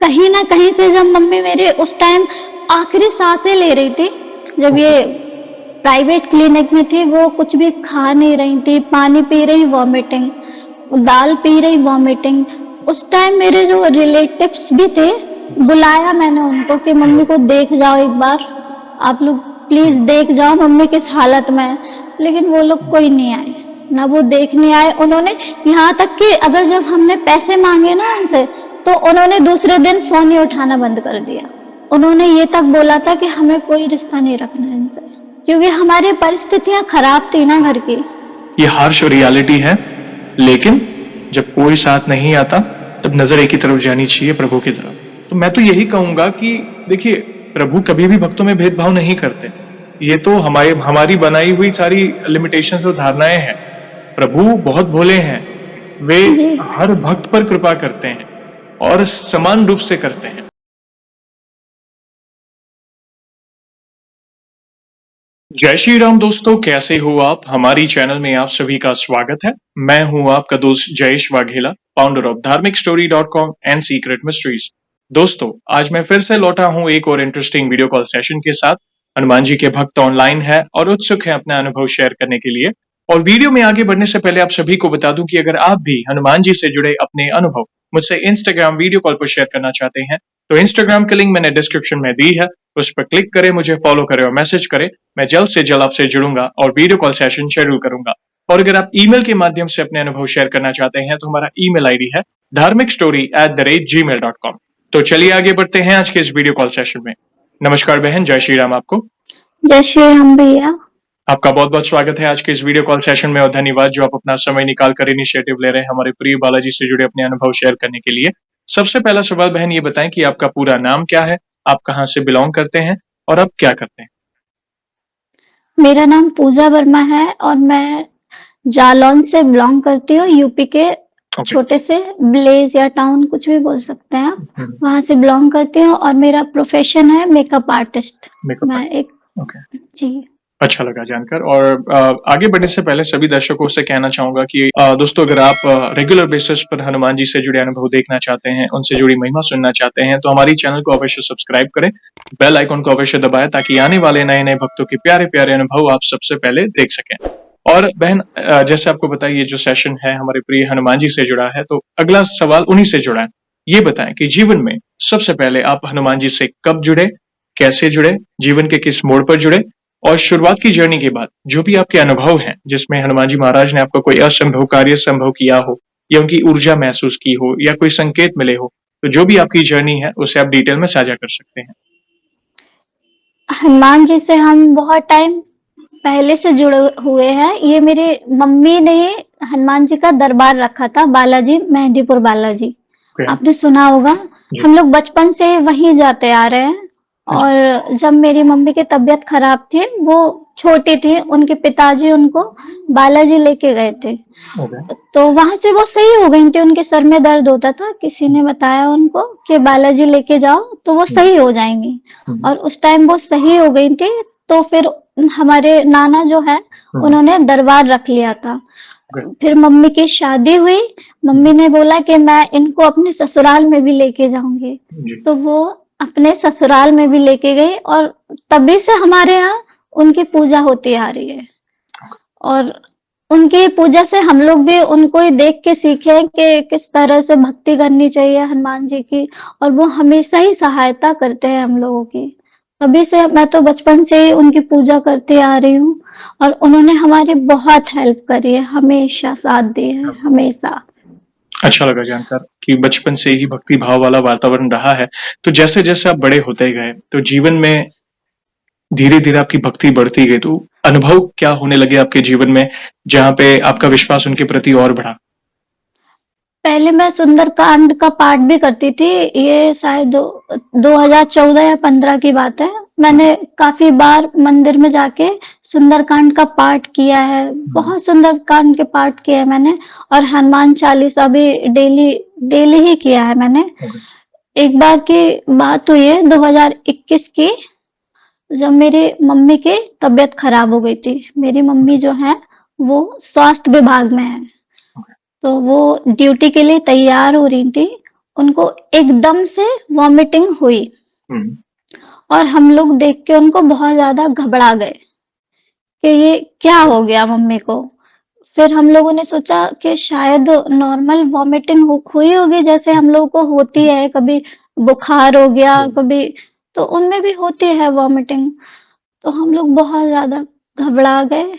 कहीं न कहीं से जब मम्मी मेरे उस टाइम आखिरी साँसें ले रही थी, जब ओके। ये प्राइवेट क्लिनिक में थी, वो कुछ भी खा नहीं रही थी, पानी पी रही वॉमिटिंग, दाल पी रही वॉमिटिंग। उस टाइम मेरे जो रिलेटिव्स भी थे, बुलाया मैंने उनको कि हुँ, मम्मी को देख जाओ एक बार, आप लोग हुँ, प्लीज़ देख जाओ मम्मी किस हालत में है। लेकिन वो लोग हुँ। कोई नहीं आए, ना वो देखने आए। उन्होंने यहाँ तक कि अगर जब हमने पैसे माँगे ना उनसे, तो उन्होंने दूसरे दिन फ़ोन ही उठाना बंद कर दिया। उन्होंने ये तक बोला था कि हमें कोई रिश्ता नहीं रखना है इनसे, क्योंकि हमारी परिस्थितियाँ खराब थी ना घर की। ये हार्श रियलिटी है, लेकिन जब कोई साथ नहीं आता, तब नज़र एक ही तरफ जानी चाहिए, प्रभु की तरफ। तो मैं तो यही कहूँगा कि देखिए, प्रभु कभी भी भक्तों में भेदभाव नहीं करते। ये तो हमारी बनाई हुई सारी लिमिटेशंस और धारणाएँ हैं। प्रभु बहुत भोले हैं, वे जी। हर भक्त पर कृपा करते हैं और समान रूप से करते हैं। जय श्री राम दोस्तों, कैसे हो आप? हमारी चैनल में आप सभी का स्वागत है। मैं हूं आपका दोस्त जयेश वाघेला, फाउंडर ऑफ धार्मिकस्टोरी.com एंड सीक्रेट मिस्ट्रीज। दोस्तों, आज मैं फिर से लौटा हूं एक और इंटरेस्टिंग वीडियो कॉल सेशन के साथ। हनुमान जी के भक्त ऑनलाइन है और उत्सुक है अपना अनुभव शेयर करने के लिए। और वीडियो में आगे बढ़ने से पहले आप सभी को बता दूं कि अगर आप भी हनुमान जी से जुड़े अपने अनुभव मुझसे इंस्टाग्राम वीडियो कॉल पर शेयर करना चाहते हैं, तो इंस्टाग्राम की लिंक मैंने डिस्क्रिप्शन में दी है। उस पर क्लिक करें, मुझे फॉलो करें और मैसेज करें। मैं जल्द से जल्द आपसे जुड़ूंगा और वीडियो कॉल सेशन शेड्यूल करूंगा। और अगर आप ईमेल के माध्यम से अपने अनुभव शेयर करना चाहते हैं, तो हमारा ईमेल आईडी है dharmikstory@gmail.com। तो चलिए आगे बढ़ते हैं आज के इस वीडियो कॉल सेशन में। नमस्कार बहन, जय श्री राम आपको। जय श्री राम भैया। आपका बहुत बहुत स्वागत है आज के इस वीडियो कॉल सेशन में और धन्यवाद जो आप अपना समय निकाल कर इनिशिएटिव ले रहे हैं हमारे प्रिय बालाजी से जुड़े अपने अनुभव शेयर करने के लिए। सबसे पहला सवाल बहन ये बताएं कि आपका पूरा नाम क्या है, आप कहाँ से बिलोंग करते हैं और आप क्या करते हैं? मेरा नाम पूजा वर्मा है और मैं जालौन से बिलोंग करती हूँ, यूपी के ओके। छोटे से विलेज या टाउन कुछ भी बोल सकते हैं आप, हम्म। वहाँ से बिलोंग करती हूँ और मेरा प्रोफेशन है मेकअप आर्टिस्ट। मेकअप मैं एक आर्टिस्ट। ओके। जी। अच्छा लगा जानकर। और आगे बढ़ने से पहले सभी दर्शकों से कहना चाहूंगा कि दोस्तों, अगर आप रेगुलर बेसिस पर हनुमान जी से जुड़े अनुभव देखना चाहते हैं, उनसे जुड़ी महिमा सुनना चाहते हैं, तो हमारी चैनल को अवश्य सब्सक्राइब करें, बेल आइकन को अवश्य दबाएं ताकि आने वाले नए नए भक्तों के प्यारे प्यारे अनुभव आप सबसे पहले देख सकें। और बहन, जैसे आपको बताइए, ये जो सेशन है हमारे प्रिय हनुमान जी से जुड़ा है, तो अगला सवाल उन्हीं से जुड़ा है। ये बताएं कि जीवन में सबसे पहले आप हनुमान जी से कब जुड़े, कैसे जुड़े, जीवन के किस मोड़ पर जुड़े, और शुरुआत की जर्नी के बाद जो भी आपके अनुभव हैं जिसमें हनुमान जी महाराज ने आपको कोई असंभव कार्य संभव किया हो, या उनकी ऊर्जा महसूस की हो, या कोई संकेत मिले हो, तो जो भी आपकी जर्नी है उसे आप डिटेल में साझा कर सकते हैं। हनुमान जी से हम बहुत टाइम पहले से जुड़े हुए हैं। ये मेरे मम्मी ने हनुमान जी का दरबार रखा था, बालाजी, मेहंदीपुर बालाजी। ओके। आपने सुना होगा। जी। हम लोग बचपन से वहीं जाते आ रहे हैं। जी। और जब मेरी मम्मी की तबीयत खराब थी, वो छोटी थी, उनके पिताजी उनको बालाजी लेके गए थे। ओके। तो वहां से वो सही हो गई थी। उनके सर में दर्द होता था, किसी ने बताया उनको कि बालाजी लेके जाओ तो वो हम्म, सही हो जाएंगी। हम्म, और उस टाइम वो सही हो गई थी। तो फिर हमारे नाना जो है, हम्म, उन्होंने दरबार रख लिया था। ओके। फिर मम्मी की शादी हुई। हम्म, मम्मी ने बोला कि मैं इनको अपने ससुराल में भी लेके जाऊंगी। जी। तो वो अपने ससुराल में भी लेके गई और तभी से हमारे यहाँ उनकी पूजा होती आ रही है। और उनकी पूजा से हम लोग भी उनको ही देख के सीखे कि किस तरह से भक्ति करनी चाहिए हनुमान जी की। और वो हमेशा ही सहायता करते हैं हम लोगों की। तभी से मैं तो बचपन से ही उनकी पूजा करती आ रही हूँ। और उन्होंने हमारी बहुत हेल्प करी है, हमेशा साथ दिए है, हमेशा। अच्छा लगा जानकर कि बचपन से ही भक्ति भाव वाला वातावरण रहा है। तो जैसे जैसे आप बड़े होते गए, तो जीवन में धीरे धीरे आपकी भक्ति बढ़ती गई, तो अनुभव क्या होने लगे आपके जीवन में, जहाँ पे आपका विश्वास उनके प्रति और बढ़ा? पहले मैं सुंदरकांड का पाठ भी करती थी। ये शायद 2014 या 15 की बात है। मैंने काफी बार मंदिर में जाके सुंदरकांड का पाठ किया है। हम्म, बहुत सुंदरकांड के पाठ किए हैं मैंने। और हनुमान चालीसा भी डेली डेली ही किया है मैंने। ओके। एक बार की बात हुई है 2021 की, जब मेरी मम्मी की तबीयत खराब हो गई थी। मेरी मम्मी जो है वो स्वास्थ्य विभाग में है। ओके। तो वो ड्यूटी के लिए तैयार हो रही थी। उनको एकदम से वॉमिटिंग हुई हुँ। और हम लोग देख के उनको बहुत ज़्यादा घबरा गए कि ये क्या हो गया मम्मी को। फिर हम लोगों ने सोचा कि शायद नॉर्मल वॉमिटिंग हुई होगी जैसे हम लोगों को होती है, कभी बुखार हो गया, कभी तो उनमें भी होती है वॉमिटिंग। तो हम लोग बहुत ज़्यादा घबरा गए।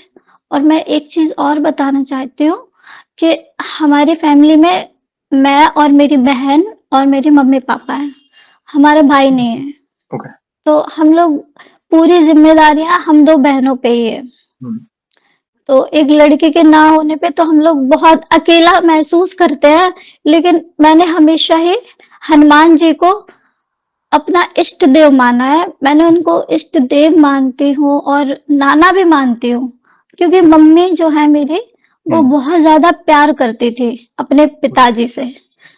और मैं एक चीज़ और बताना चाहती हूँ कि हमारी फैमिली में मैं और मेरी बहन और मेरे मम्मी-पापा हैं, हमारा भाई नहीं है। ओके। तो हम लोग पूरी ज़िम्मेदारियाँ हम 2 बहनों पे ही है। हुँ। तो एक लड़के के ना होने पे तो हम लोग बहुत अकेला महसूस करते हैं, लेकिन मैंने हमेशा ही हनुमान जी को अपना इष्ट देव माना है। मैंने उनको इष्ट देव मानती हूँ और नाना भी मानती हूँ, क्योंकि मम्मी जो है मेरी, वो हुँ। बहुत ज़्यादा प्यार करती थी अपने पिताजी से।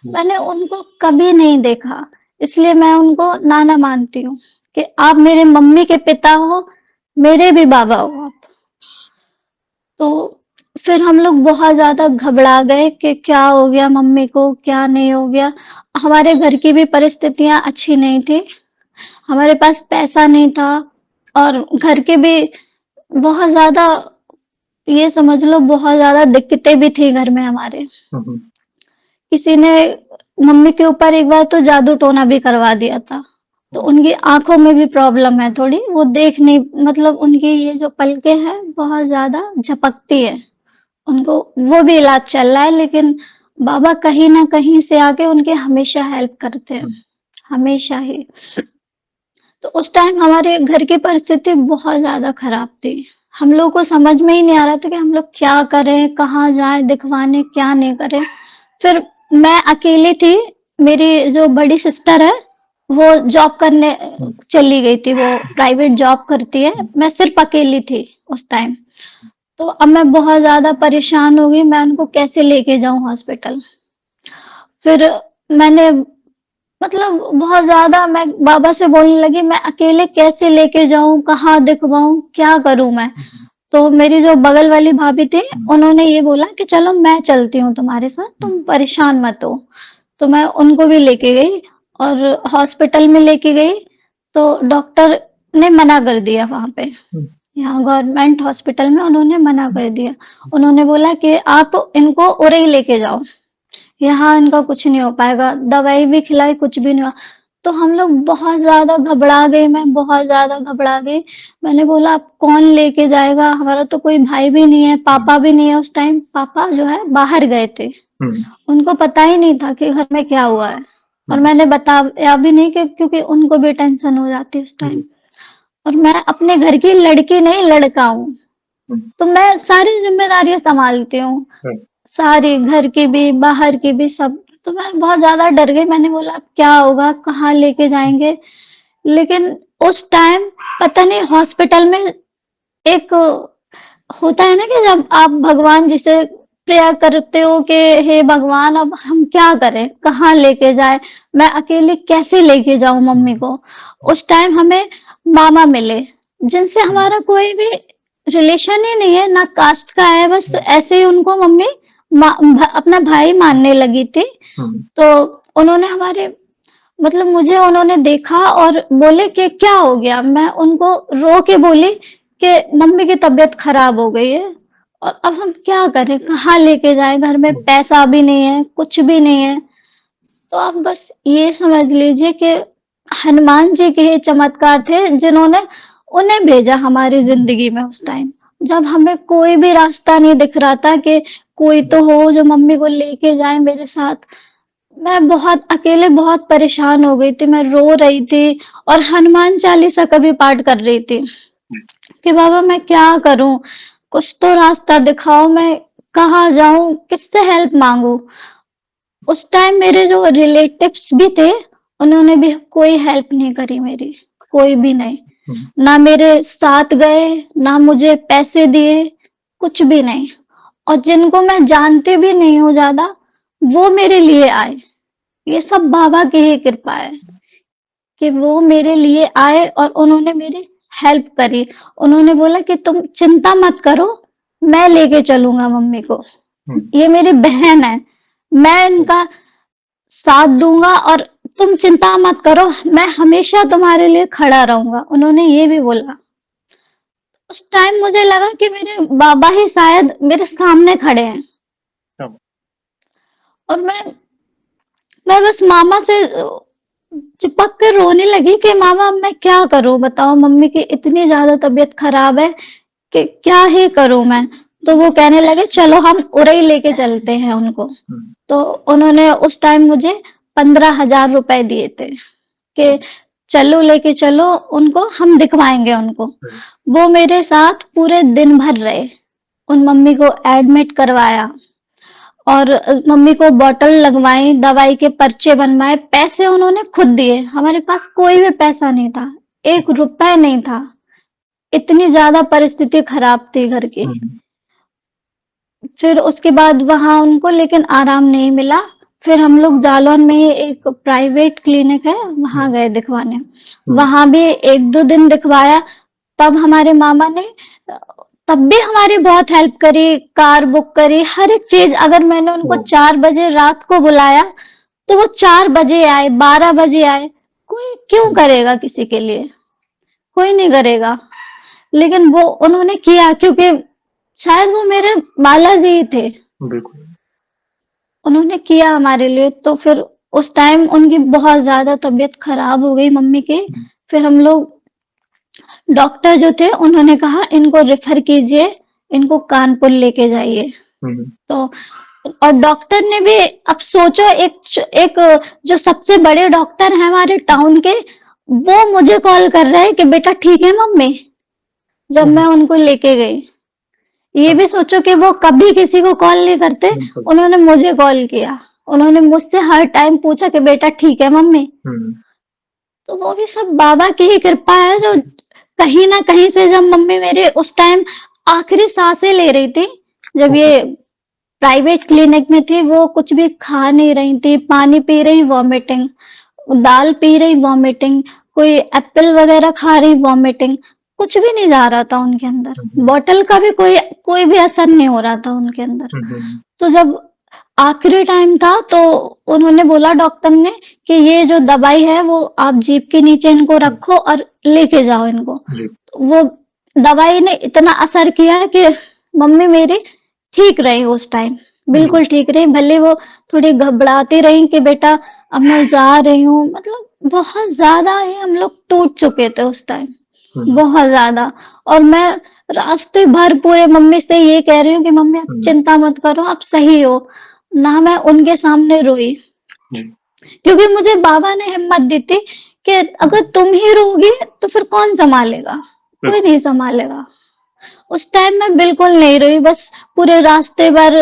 मैंने उनको कभी नहीं देखा, इसलिए मैं उनको नाना मानती हूँ कि आप मेरे मम्मी के पिता हो, मेरे भी बाबा हो आप। तो फिर हम लोग बहुत ज़्यादा घबरा गए कि क्या हो गया मम्मी को, क्या नहीं हो गया। हमारे घर की भी परिस्थितियाँ अच्छी नहीं थी, हमारे पास पैसा नहीं था और घर के भी बहुत ज़्यादा, ये समझ लो बहुत ज़्यादा दिक्कतें भी थी घर में हमारे। हुँ, हुँ। किसी ने मम्मी के ऊपर एक बार तो जादू टोना भी करवा दिया था। तो उनकी आँखों में भी प्रॉब्लम है थोड़ी, वो देख नहीं, मतलब उनकी ये जो पलकें हैं बहुत ज़्यादा झपकती है। उनको वो भी इलाज चल रहा है, लेकिन बाबा कहीं न कहीं से आके उनकी हमेशा हेल्प करते हैं, हुँ। हमेशा ही। तो उस टाइम हमारे घर की परिस्थिति बहुत ज़्यादा खराब थी। हम लोगों को समझ में ही नहीं आ रहा था कि हम लोग क्या करें, कहाँ जाएँ दिखवाने, क्या नहीं करें। फिर मैं अकेली थी, मेरी जो बड़ी सिस्टर है, वो जॉब करने हुँ। चली गई थी, वो प्राइवेट जॉब करती है। मैं सिर्फ़ अकेली थी उस टाइम। तो अब मैं बहुत ज़्यादा परेशान हो गई, मैं उनको कैसे लेके जाऊँ हॉस्पिटल। फिर मैंने, मतलब बहुत ज़्यादा मैं बाबा से बोलने लगी, मैं अकेले कैसे लेके जाऊँ, कहाँ दिखवाऊँ, क्या करूँ मैं? हुँ, हुँ। तो मेरी जो बगल वाली भाभी थी, हुँ। उन्होंने ये बोला कि चलो मैं चलती हूँ तुम्हारे साथ, हुँ। तुम परेशान मत हो। तो मैं उनको भी लेके गई और हॉस्पिटल में लेके गई, तो डॉक्टर ने मना कर दिया वहाँ पे। हुँ। यहाँ गवर्नमेंट हॉस्पिटल में उन्होंने मना कर दिया। उन्होंने बोला कि आप इनको उरे ही लेके जाओ, यहाँ इनका कुछ नहीं हो पाएगा। दवाई भी खिलाई, कुछ भी नहीं हुआ। तो हम लोग बहुत ज़्यादा घबरा गए, मैं बहुत ज़्यादा घबरा गई। मैंने बोला अब कौन लेके जाएगा? हमारा तो कोई भाई भी नहीं है, पापा भी नहीं है उस टाइम। पापा जो है बाहर गए थे। हुँ। उनको पता ही नहीं था कि घर में क्या हुआ है। और हुँ। मैंने बताया भी नहीं कि, क्योंकि उनको भी टेंशन हो जाती उस टाइम। जी। और मैं अपने घर की लड़की नहीं, लड़का हूँ। हुँ। तो मैं सारी ज़िम्मेदारियाँ सँभालती हूँ। हुँ। सारी, घर की भी, बाहर की भी, सब। तो मैं बहुत ज़्यादा डर गई, मैंने बोला अब क्या होगा, कहाँ लेके जाएँगे? लेकिन उस टाइम पता नहीं हॉस्पिटल में एक होता है ना कि जब आप भगवान जी से प्रेयर करते हो कि हे भगवान अब हम क्या करें? कहाँ लेके जाएँ? मैं अकेले कैसे लेके जाऊँ मम्मी हुँ। को? उस टाइम हमें मामा मिले, जिनसे हुँ। हमारा कोई भी रिलेशन ही नहीं है, ना कास्ट का है, बस हुँ। ऐसे ही उनको मम्मी अपना भाई मानने लगी थी। हुँ। तो उन्होंने हमारे, मतलब मुझे उन्होंने देखा और बोले कि क्या हो गया? मैं उनको रो के बोली कि मम्मी की तबीयत खराब हो गई है और अब हम क्या करें? कहाँ लेके जाएँ? घर में हुँ। पैसा भी नहीं है, कुछ भी नहीं है। तो आप बस ये समझ लीजिए कि हनुमान जी के ही चमत्कार थे, जिन्होंने उन्हें भेजा हमारी ज़िंदगी में उस टाइम। जब हमें कोई भी रास्ता नहीं दिख रहा था कि कोई तो हो जो मम्मी को लेके जाए मेरे साथ। मैं बहुत अकेले बहुत परेशान हो गई थी, मैं रो रही थी और हनुमान चालीसा का भी पाठ कर रही थी कि बाबा मैं क्या करूँ? कुछ तो रास्ता दिखाओ, मैं कहाँ जाऊँ? किससे हेल्प माँगूँ? उस टाइम मेरे जो रिलेटिव्स भी थे, उन्होंने भी कोई हेल्प नहीं करी मेरी, कोई भी नहीं। हुँ। ना मेरे साथ गए, ना मुझे पैसे दिए, कुछ भी नहीं। और जिनको मैं जानती भी नहीं हूँ ज़्यादा, वो मेरे लिए आए। ये सब बाबा की ही कृपा है कि वो मेरे लिए आए और उन्होंने मेरी हेल्प करी। उन्होंने बोला कि तुम चिंता मत करो, मैं लेके चलूँगा मम्मी को। हुँ। ये मेरी बहन है, मैं इनका साथ दूंगा और तुम चिंता मत करो, मैं हमेशा तुम्हारे लिए खड़ा रहूंगा। उन्होंने ये भी बोला। उस टाइम मुझे लगा कि मेरे बाबा ही शायद मेरे सामने खड़े हैं। क्या बात। और मैं बस मामा से चिपक कर रोने लगी कि मामा अब मैं क्या करूं, बताओ, मम्मी की इतनी ज्यादा तबीयत खराब है कि क्या ही करूं मैं। तो वो कहने लगे चलो हम उरई लेके चलते हैं उनको। हम्म, तो उन्होंने उस टाइम मुझे 15,000 रुपए दिए थे कि चलो लेके चलो उनको, हम दिखवाएंगे उनको। हम्म, वो मेरे साथ पूरे दिन भर रहे, उन मम्मी को एडमिट करवाया और मम्मी को बॉटल लगवाई, दवाई के पर्चे बनवाए, पैसे उन्होंने खुद दिए। हमारे पास कोई भी पैसा नहीं था, 1 रुपए नहीं था। इतनी ज्यादा परिस्थिति खराब थी घर की। हम्म, फिर उसके बाद वहां उनको लेकिन आराम नहीं मिला। फिर हम लोग जालौन में ही एक प्राइवेट क्लिनिक है, वहां हम्म, गए दिखवाने। हम्म, वहां भी 1-2 दिन दिखवाया। तब हमारे मामा ने तब भी हमारी बहुत हेल्प करी, कार बुक करी, हर एक चीज। अगर मैंने उनको ओ, 4 बजे रात को बुलाया तो वो 4 बजे आए, 12 बजे आए। कोई क्यों हम्म, करेगा किसी के लिए? कोई नहीं करेगा। लेकिन वो उन्होंने किया क्योंकि शायद वो मेरे बालाजी ही थे। बिल्कुल। उन्होंने किया हमारे लिए। तो फिर उस टाइम उनकी बहुत ज्यादा तबीयत खराब हो गई मम्मी की। हम्म, फिर हम लोग, डॉक्टर जो थे उन्होंने कहा इनको रेफर कीजिए, इनको कानपुर लेके जाइए। हम्म, तो और डॉक्टर ने भी, अब सोचो, एक जो सबसे बड़े डॉक्टर हैं हमारे टाउन के, वो मुझे कॉल कर रहे हैं कि बेटा ठीक है मम्मी, जब हम्म, मैं उनको लेके गई। ये हाँ, भी सोचो कि वो कभी किसी को कॉल नहीं करते, बिल्कुल। उन्होंने मुझे कॉल किया। उन्होंने मुझसे हर टाइम पूछा कि बेटा ठीक है मम्मी। हम्म, तो वो भी सब बाबा की ही कृपा है, जो कहीं ना कहीं से, जब मम्मी मेरे उस टाइम आखिरी सांसें ले रही थी, जब ओके। ये प्राइवेट क्लिनिक में थी, वो कुछ भी खा नहीं रही थी, पानी पी रही वॉमिटिंग, दाल पी रही वॉमिटिंग, कोई एप्पल वगैरह खा रही वॉमिटिंग, कुछ भी नहीं जा रहा था उनके अंदर। हम्म, बॉटल का भी कोई कोई भी असर नहीं हो रहा था उनके अंदर। हम्म, तो जब आखिरी टाइम था तो उन्होंने बोला डॉक्टर ने कि ये जो दवाई है वो आप जीभ के नीचे इनको हम्म, रखो और लेके जाओ इनको। जी। वो दवाई ने इतना असर किया कि मम्मी मेरी ठीक रही उस टाइम, हम्म, बिल्कुल ठीक रही। भले वो थोड़ी घबराती रही कि बेटा अब मैं जा रही हूँ, मतलब बहुत ज्यादा ही हम लोग टूट चुके थे उस टाइम, हम्म, बहुत ज्यादा। और मैं रास्ते भर पूरे मम्मी से ये कह रही हूँ कि मम्मी आप हम्म, चिंता मत करो, आप सही हो। ना मैं उनके सामने रोई, जी। क्योंकि मुझे बाबा ने हिम्मत दी थी कि अगर हम्म, तुम ही रोगी तो फिर कौन संभालेगा? कोई बिल्कुल। नहीं संभालेगा। उस टाइम मैं बिल्कुल नहीं रोई, बस पूरे रास्ते भर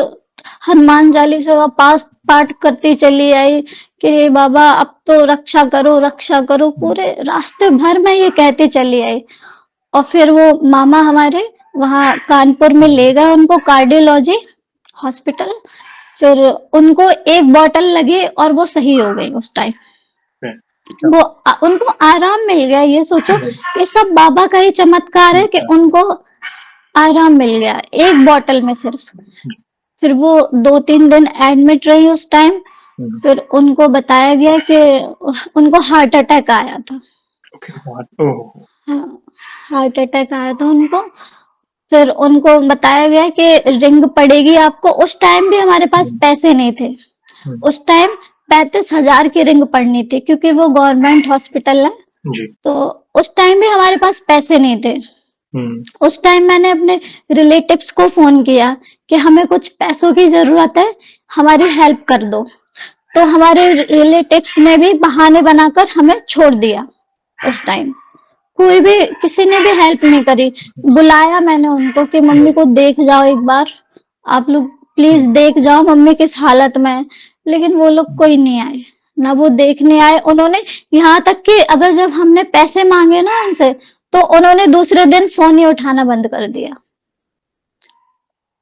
हनुमान चालीसा का पास पाठ करती चली आई कि हे बाबा अब तो रक्षा करो, रक्षा करो। हम्म, पूरे रास्ते भर मैं ये कहती चली आई। और फिर वो मामा हमारे वहां कानपुर में हम्म, ले गए उनको, कार्डियोलॉजी हॉस्पिटल। फिर उनको एक बॉटल लगी और वो सही हो गई उस टाइम। है, क्या वो बात। उनको आराम मिल गया। ये सोचो, हम्म, ये सब बाबा का ही चमत्कार है कि बिल्कुल। उनको आराम मिल गया एक बॉटल में सिर्फ। जी। फिर वो 2-3 दिन एडमिट रही उस टाइम। हम्म, फिर उनको बताया गया कि उनको हार्ट अटैक आया था। ओके, बहुत ओह। हाँ, हार्ट अटैक आया था उनको। फिर उनको बताया गया कि रिंग पड़ेगी आपको। उस टाइम भी हमारे पास हम्म, पैसे नहीं थे। हम्म, उस टाइम 35,000 की रिंग पड़नी थी क्योंकि वो गवर्नमेंट हॉस्पिटल है। जी। तो उस टाइम भी हमारे पास पैसे नहीं थे। हम्म, उस टाइम मैंने अपने रिलेटिव्स को फोन किया कि हमें कुछ पैसों की जरूरत है, हमारी हेल्प कर दो। तो हमारे रिलेटिव्स ने भी बहाने बनाकर हमें छोड़ दिया उस टाइम। कोई भी, किसी ने भी हेल्प नहीं करी। बुलाया मैंने उनको कि मम्मी को देख जाओ एक बार, आप लोग प्लीज हम्म, देख जाओ मम्मी किस हालत में है। लेकिन वो लोग कोई नहीं आए, ना वो देखने आए। उन्होंने, यहाँ तक कि अगर जब हमने पैसे मांगे ना उनसे, तो उन्होंने दूसरे दिन फोन ही उठाना बंद कर दिया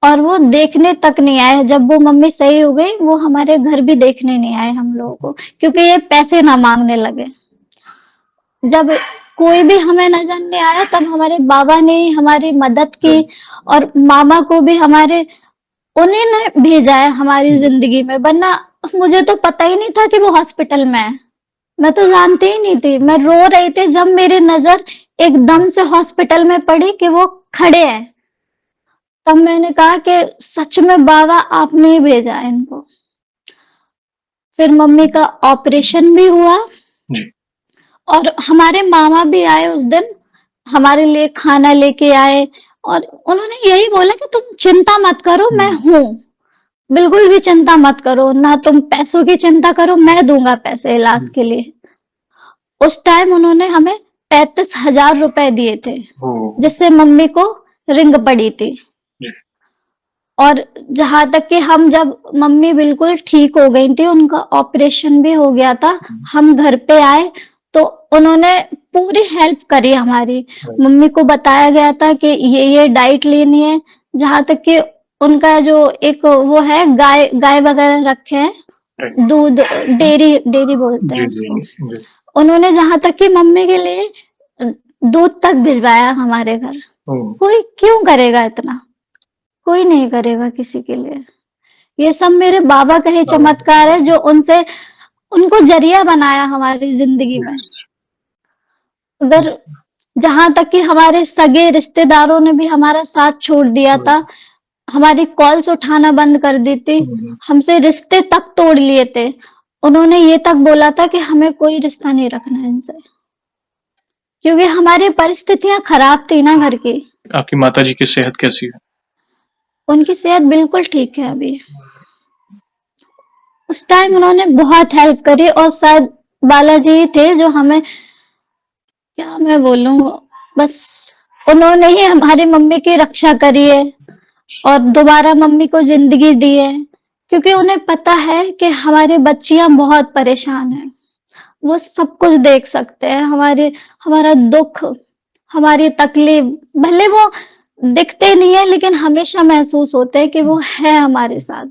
और वो देखने तक नहीं आए। जब वो मम्मी सही हो गई, वो हमारे घर भी देखने नहीं आए हम लोगों को, क्योंकि ये पैसे ना मांगने लगे। जब कोई भी हमें नजर नहीं आया, तब हमारे बाबा ने ही हमारी मदद की। राइट। और मामा को भी हमारे, उन्हीं ने भेजा है हमारी हम्म, जिंदगी में, वरना मुझे तो पता ही नहीं था कि वो हॉस्पिटल में है। मैं तो जानती ही नहीं थी। मैं रो रही थी जब मेरी नज़र एकदम से हॉस्पिटल में पड़ी कि वो खड़े हैं। तब मैंने कहा कि सच में बाबा आपने ही भेजा है इनको। फिर मम्मी का ऑपरेशन भी हुआ जी। और हमारे मामा भी आए उस दिन, हमारे लिए खाना लेके आए और उन्होंने यही बोला कि तुम चिंता मत करो, मैं हूँ। बिल्कुल भी चिंता मत करो, ना तुम पैसों की चिंता करो, मैं दूंगा पैसे इलाज के लिए। उस टाइम उन्होंने हमें 35,000 रुपए दिए थे, ओह! जिससे मम्मी को रिंग पड़ी थी। जी। और जहाँ तक कि हम जब मम्मी बिल्कुल ठीक हो गई थी, उनका ऑपरेशन भी हो गया था, हम घर पे आए तो उन्होंने पूरी हेल्प करी हमारी। राइट। मम्मी को बताया गया था कि ये डाइट लेनी है, जहाँ तक कि उनका जो एक वो है, गाय गाय वगैरह रखे हैं, राइट। दूध, डेयरी डेयरी बोलते हैं जी, जी, उसको। जी। उन्होंने जहाँ तक कि मम्मी के लिए दूध तक भिजवाया हमारे घर। ओह! कोई क्यों करेगा इतना? कोई नहीं करेगा किसी के लिए। ये सब मेरे बाबा का ही बाबा चमत्कार है, जो उनसे उनको जरिया बनाया हमारी जिंदगी में। यस। अगर जहां तक कि हमारे सगे रिश्तेदारों ने भी हमारा साथ छोड़ दिया था, हमारी कॉल्स उठाना बंद कर दी थी, हमसे रिश्ते तक तोड़ लिए थे। उन्होंने ये तक बोला था कि हमें कोई रिश्ता नहीं रखना है इनसे, क्योंकि हमारी परिस्थितियां खराब थी ना घर की। आपकी माताजी की सेहत कैसी है? उनकी सेहत बिल्कुल ठीक है अभी। उस टाइम उन्होंने बहुत हेल्प करी और शायद बालाजी ही थे जो हमें, क्या मैं बोलूं, बस उन्होंने ही हमारी मम्मी की रक्षा करी है और दोबारा मम्मी को जिंदगी दी है, क्योंकि उन्हें पता है कि हमारी बच्चियां बहुत परेशान हैं। वो सब कुछ देख सकते हैं, हमारे हमारा दुख, हमारी तकलीफ, भले वो दिखते नहीं है लेकिन हमेशा महसूस होते हैं कि वो है हमारे साथ।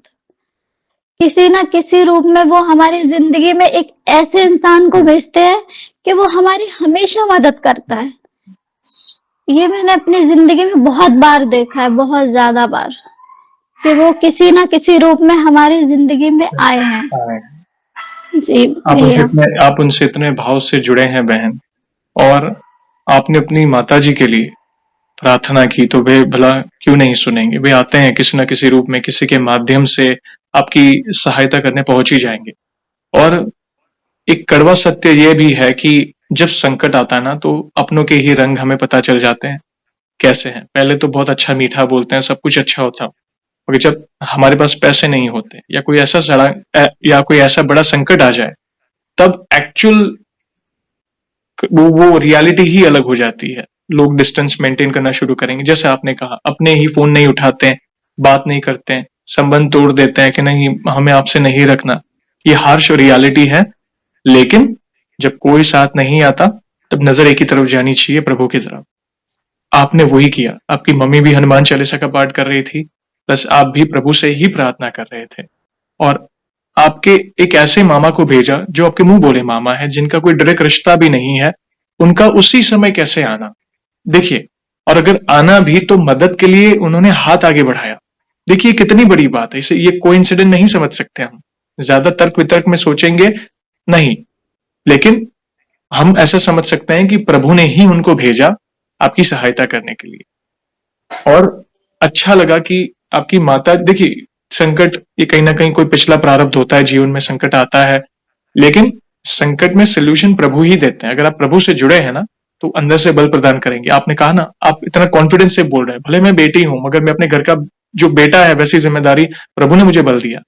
किसी ना किसी रूप में वो हमारी जिंदगी में एक ऐसे इंसान को भेजते हैं कि वो हमारी हमेशा मदद करता है। ये मैंने अपनी जिंदगी में बहुत बार देखा है, बहुत ज्यादा बार, कि वो किसी ना किसी रूप में हमारी जिंदगी में आए हैं। हाँ। जी भैया। आप उनसे इतने भाव से जुड़े हैं बहन, और आपने अपनी माताजी के लिए प्रार्थना की तो वे भला क्यों नहीं सुनेंगे? वे आते हैं किसी न किसी रूप में, किसी के माध्यम से आपकी सहायता करने पहुंच ही जाएंगे। और एक कड़वा सत्य यह भी है कि जब संकट आता है ना, तो अपनों के ही रंग हमें पता चल जाते हैं कैसे हैं। पहले तो बहुत अच्छा मीठा बोलते हैं, सब कुछ अच्छा होता है, मगर जब हमारे पास पैसे नहीं होते या कोई ऐसा या कोई ऐसा बड़ा संकट आ जाए, तब एक्चुअल वो रियलिटी ही अलग हो जाती है। लोग डिस्टेंस मेंटेन करना शुरू करेंगे, जैसे आपने कहा, अपने ही फोन नहीं उठाते हैं, बात नहीं करते हैं, संबंध तोड़ देते हैं कि नहीं हमें आपसे नहीं रखना। ये हार्श रियलिटी है। लेकिन जब कोई साथ नहीं आता, तब नजर एक ही तरफ जानी चाहिए, प्रभु की तरफ। आपने वही किया। आपकी मम्मी भी हनुमान चालीसा का पाठ कर रही थी, प्लस आप भी प्रभु से ही प्रार्थना कर रहे थे। और आपके एक ऐसे मामा को भेजा जो आपके मुंह बोले मामा है, जिनका कोई डायरेक्ट रिश्ता भी नहीं है, उनका उसी समय कैसे आना। देखिए, और अगर आना भी तो मदद के लिए उन्होंने हाथ आगे बढ़ाया। देखिए कितनी बड़ी बात है, इसे ये कोइंसिडेंट नहीं समझ सकते हम। ज्यादा तर्क वितर्क में सोचेंगे नहीं, लेकिन हम ऐसा समझ सकते हैं कि प्रभु ने ही उनको भेजा आपकी सहायता करने के लिए। और अच्छा लगा कि आपकी माता, देखिए संकट ये कहीं ना कहीं कोई पिछला प्रारब्ध होता है, जीवन में संकट आता है, लेकिन संकट में सोल्यूशन प्रभु ही देते हैं। अगर आप प्रभु से जुड़े हैं ना, तो अंदर से बल प्रदान करेंगे। आपने कहा ना, आप इतना कॉन्फिडेंस से बोल रहे हैं, भले मैं बेटी हूं मगर मैं अपने घर का जो बेटा है वैसी जिम्मेदारी प्रभु ने मुझे बल दिया।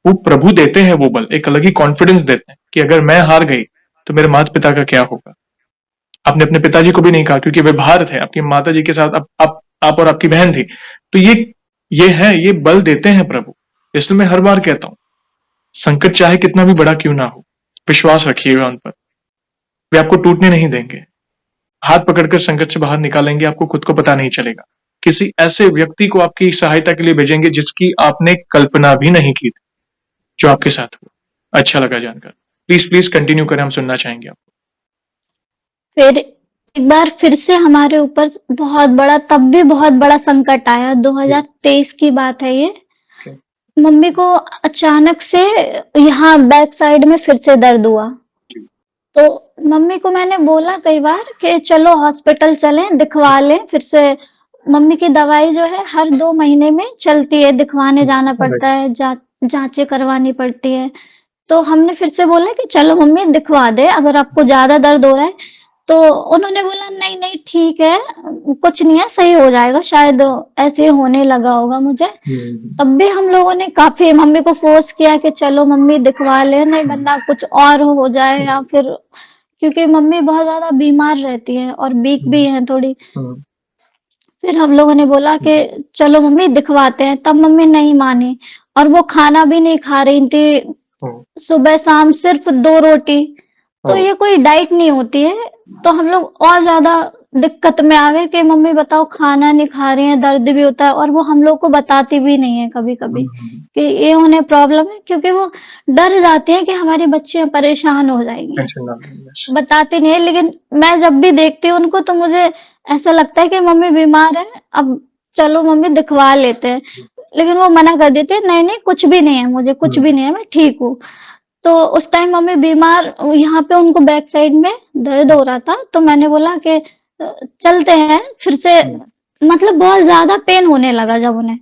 वो प्रभु देते हैं वो बल, एक अलग ही कॉन्फिडेंस देते हैं कि अगर मैं हार गई तो मेरे माता पिता का क्या होगा। आपने अपने पिताजी को भी नहीं कहा क्योंकि वे बाहर थे, आपकी माता जी के साथ आप और आपकी बहन थी। तो ये है, ये बल देते हैं प्रभु। इसलिए मैं हर बार कहता हूं, संकट चाहे कितना भी बड़ा क्यों ना हो, विश्वास रखिएगा उन पर। वे आपको टूटने नहीं देंगे। हाथ पकड़कर संकट से बाहर निकालेंगे, आपको खुद को पता नहीं चलेगा। किसी ऐसे व्यक्ति को आपकी सहायता के लिए भेजेंगे जिसकी आपने कल्पना भी नहीं की थी, जो आपके साथ हुआ। अच्छा लगा जानकर। प्लीज प्लीज कंटिन्यू करें, हम सुनना चाहेंगे आपको। फिर एक बार फिर से हमारे ऊपर बहुत बड़ा, तब भी बहुत बड़ा संकट आया। 2023 की बात है ये। Okay. मम्मी को अचानक से यहाँ बैक साइड में फिर से दर्द हुआ। जी। तो मम्मी को मैंने बोला कई बार कि चलो हॉस्पिटल चलें, दिखवा लें फिर से। मम्मी की दवाई जो है हर 2 महीने में चलती है, दिखवाने जाना राइट। पड़ता है, जाँचें करवानी पड़ती है। तो हमने फिर से बोला कि चलो मम्मी दिखवा दें, अगर आपको ज़्यादा दर्द हो रहा है। तो उन्होंने बोला नहीं, नहीं ठीक है, कुछ नहीं है, सही हो जाएगा, शायद ऐसे ही होने लगा होगा मुझे। तब भी हम लोगों ने काफ़ी मम्मी को फ़ोर्स किया कि चलो मम्मी दिखवा लें, नहीं वरना कुछ और हो जाए या फिर, क्योंकि मम्मी बहुत ज़्यादा बीमार रहती हैं और वीक भी हैं थोड़ी। फिर हम लोगों ने बोला कि चलो मम्मी दिखवाते हैं, तब मम्मी नहीं मानी और वो खाना भी नहीं खा रही थी, सुबह शाम सिर्फ 2 रोटी। तो ये कोई डाइट नहीं होती है। तो हम लोग और ज़्यादा दिक्कत में आ गए कि मम्मी बताओ खाना नहीं खा रही हैं, दर्द भी होता है, और वो हम लोग को बताती भी नहीं है कभी-कभी कि ये उन्हें प्रॉब्लम है, क्योंकि वो डर जाती हैं कि हमारी बच्चियाँ परेशान हो जाएँगी। टेंशन ना लें, यस। बताती नहीं है, लेकिन मैं जब भी देखती हूँ उनको तो मुझे ऐसा लगता है कि मम्मी बीमार है, अब चलो मम्मी दिखवा लेते हैं। लेकिन वो मना कर देती है, नहीं, नहीं कुछ भी नहीं है, मुझे कुछ भी नहीं है, मैं ठीक हूँ। तो उस टाइम मम्मी बीमार, यहाँ पे उनको बैक साइड में दर्द हो रहा था, तो मैंने बोला कि चलते हैं फिर से। मतलब बहुत ज़्यादा पेन होने लगा जब उन्हें,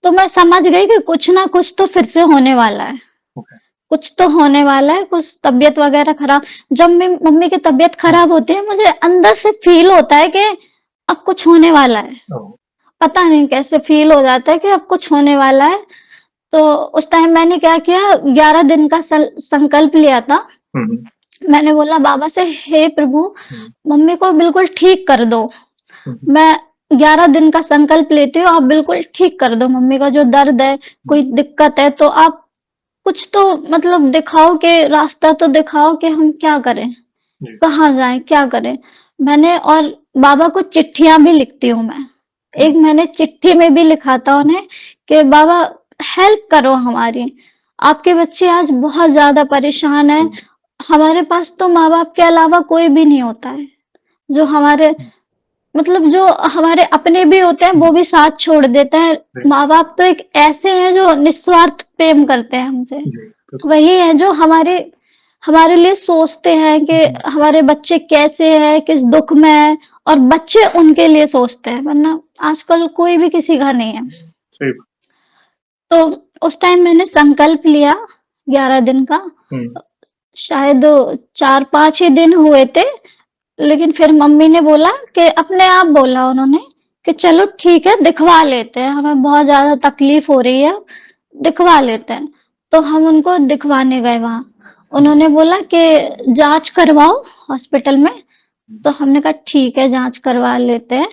तो मैं समझ गई कि कुछ ना कुछ तो फिर से होने वाला है। कुछ तो होने वाला है, कुछ तबीयत वगैरह खराब। जब मम्मी की तबीयत खराब होती है, मुझे अंदर से फील होता है कि अब कुछ होने वाला है। पता नहीं कैसे फील हो जाता है कि अब कुछ होने वाला है। तो उस टाइम मैंने क्या किया, 11 दिन का संकल्प लिया था। मैंने बोला बाबा से, हे प्रभु मम्मी को बिल्कुल ठीक कर दो। मैं 11 दिन का संकल्प लेती हूँ, आप बिल्कुल ठीक कर दो मम्मी का जो दर्द है, कोई दिक्कत है तो आप कुछ तो मतलब दिखाओ, कि रास्ता तो दिखाओ कि हम क्या करें, कहाँ जाएं, क्या करें। मैंने और बाबा को चिट्ठियां भी लिखती हूँ मैं। एक मैंने चिट्ठी में भी लिखा था उन्हें कि बाबा हेल्प करो हमारी, आपके बच्चे आज बहुत ज्यादा परेशान है। हमारे पास तो माँ बाप के अलावा कोई भी नहीं होता है, जो हमारे मतलब जो हमारे अपने भी होते हैं वो भी साथ छोड़ देते हैं। माँ बाप तो एक ऐसे हैं जो निस्वार्थ प्रेम करते हैं हमसे, वही है जो हमारे हमारे लिए सोचते हैं कि हमारे बच्चे कैसे हैं, किस दुख में है, और बच्चे उनके लिए सोचते हैं, वरना आजकल कोई भी किसी का नहीं है। सही। तो उस टाइम मैंने संकल्प लिया 11 दिन का। शायद 4-5 ही दिन हुए थे, लेकिन फिर मम्मी ने बोला कि अपने आप बोला उन्होंने कि चलो ठीक है दिखवा लेते हैं, हमें बहुत ज्यादा तकलीफ हो रही है, दिखवा लेते हैं। तो हम उनको दिखवाने गए वहां। उन्होंने बोला कि जांच करवाओ हॉस्पिटल में। तो हमने कहा ठीक है जांच करवा लेते हैं।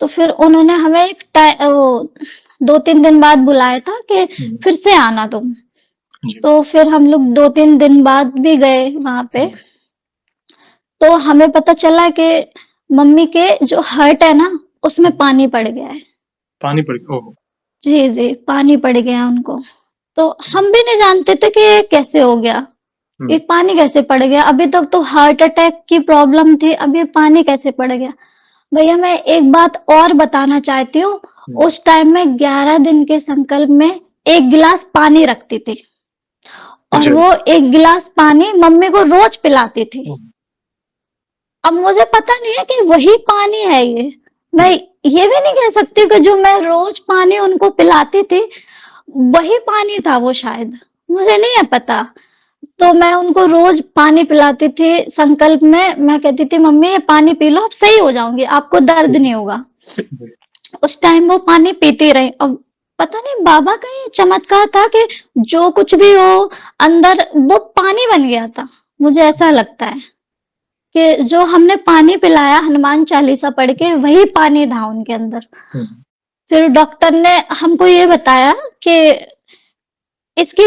तो फिर उन्होंने हमें एक 2-3 दिन बाद बुलाया था कि फिर से आना तुम। तो फिर हम लोग 2-3 दिन बाद भी गए वहां पे। तो हमें पता चला कि मम्मी के जो हार्ट है ना, उसमें पानी पड़ गया है। पानी पड़ गया? ओह! जी, जी, पानी पड़ गया उनको। तो हम भी नहीं जानते थे कि ये कैसे हो गया, ये पानी कैसे पड़ गया। अभी तक तो हार्ट अटैक की प्रॉब्लम थी, अब ये पानी कैसे पड़ गया। भैया मैं एक बात और बताना चाहती हूँ, उस टाइम में 11 दिन के संकल्प में 1 गिलास पानी रखती थी, और वो 1 गिलास पानी मम्मी को रोज पिलाती थी। अब मुझे पता नहीं है कि वही पानी है ये। मैं ये भी नहीं कह सकती कि जो मैं रोज पानी उनको पिलाती थी, वही पानी था वो शायद, मुझे नहीं है पता। तो मैं उनको रोज पानी पिलाती थी संकल्प में। मैं कहती थी मम्मी ये पानी पी लो, आप सही हो जाओगे, आपको दर्द नहीं होगा। उस टाइम वो पानी पीती रही। अब पता नहीं बाबा का ये चमत्कार था कि जो कुछ भी हो अंदर वो पानी बन गया था। मुझे ऐसा लगता है कि जो हमने पानी पिलाया हनुमान चालीसा पढ़ के, वही पानी था उनके अंदर। फिर डॉक्टर ने हमको ये बताया कि इसकी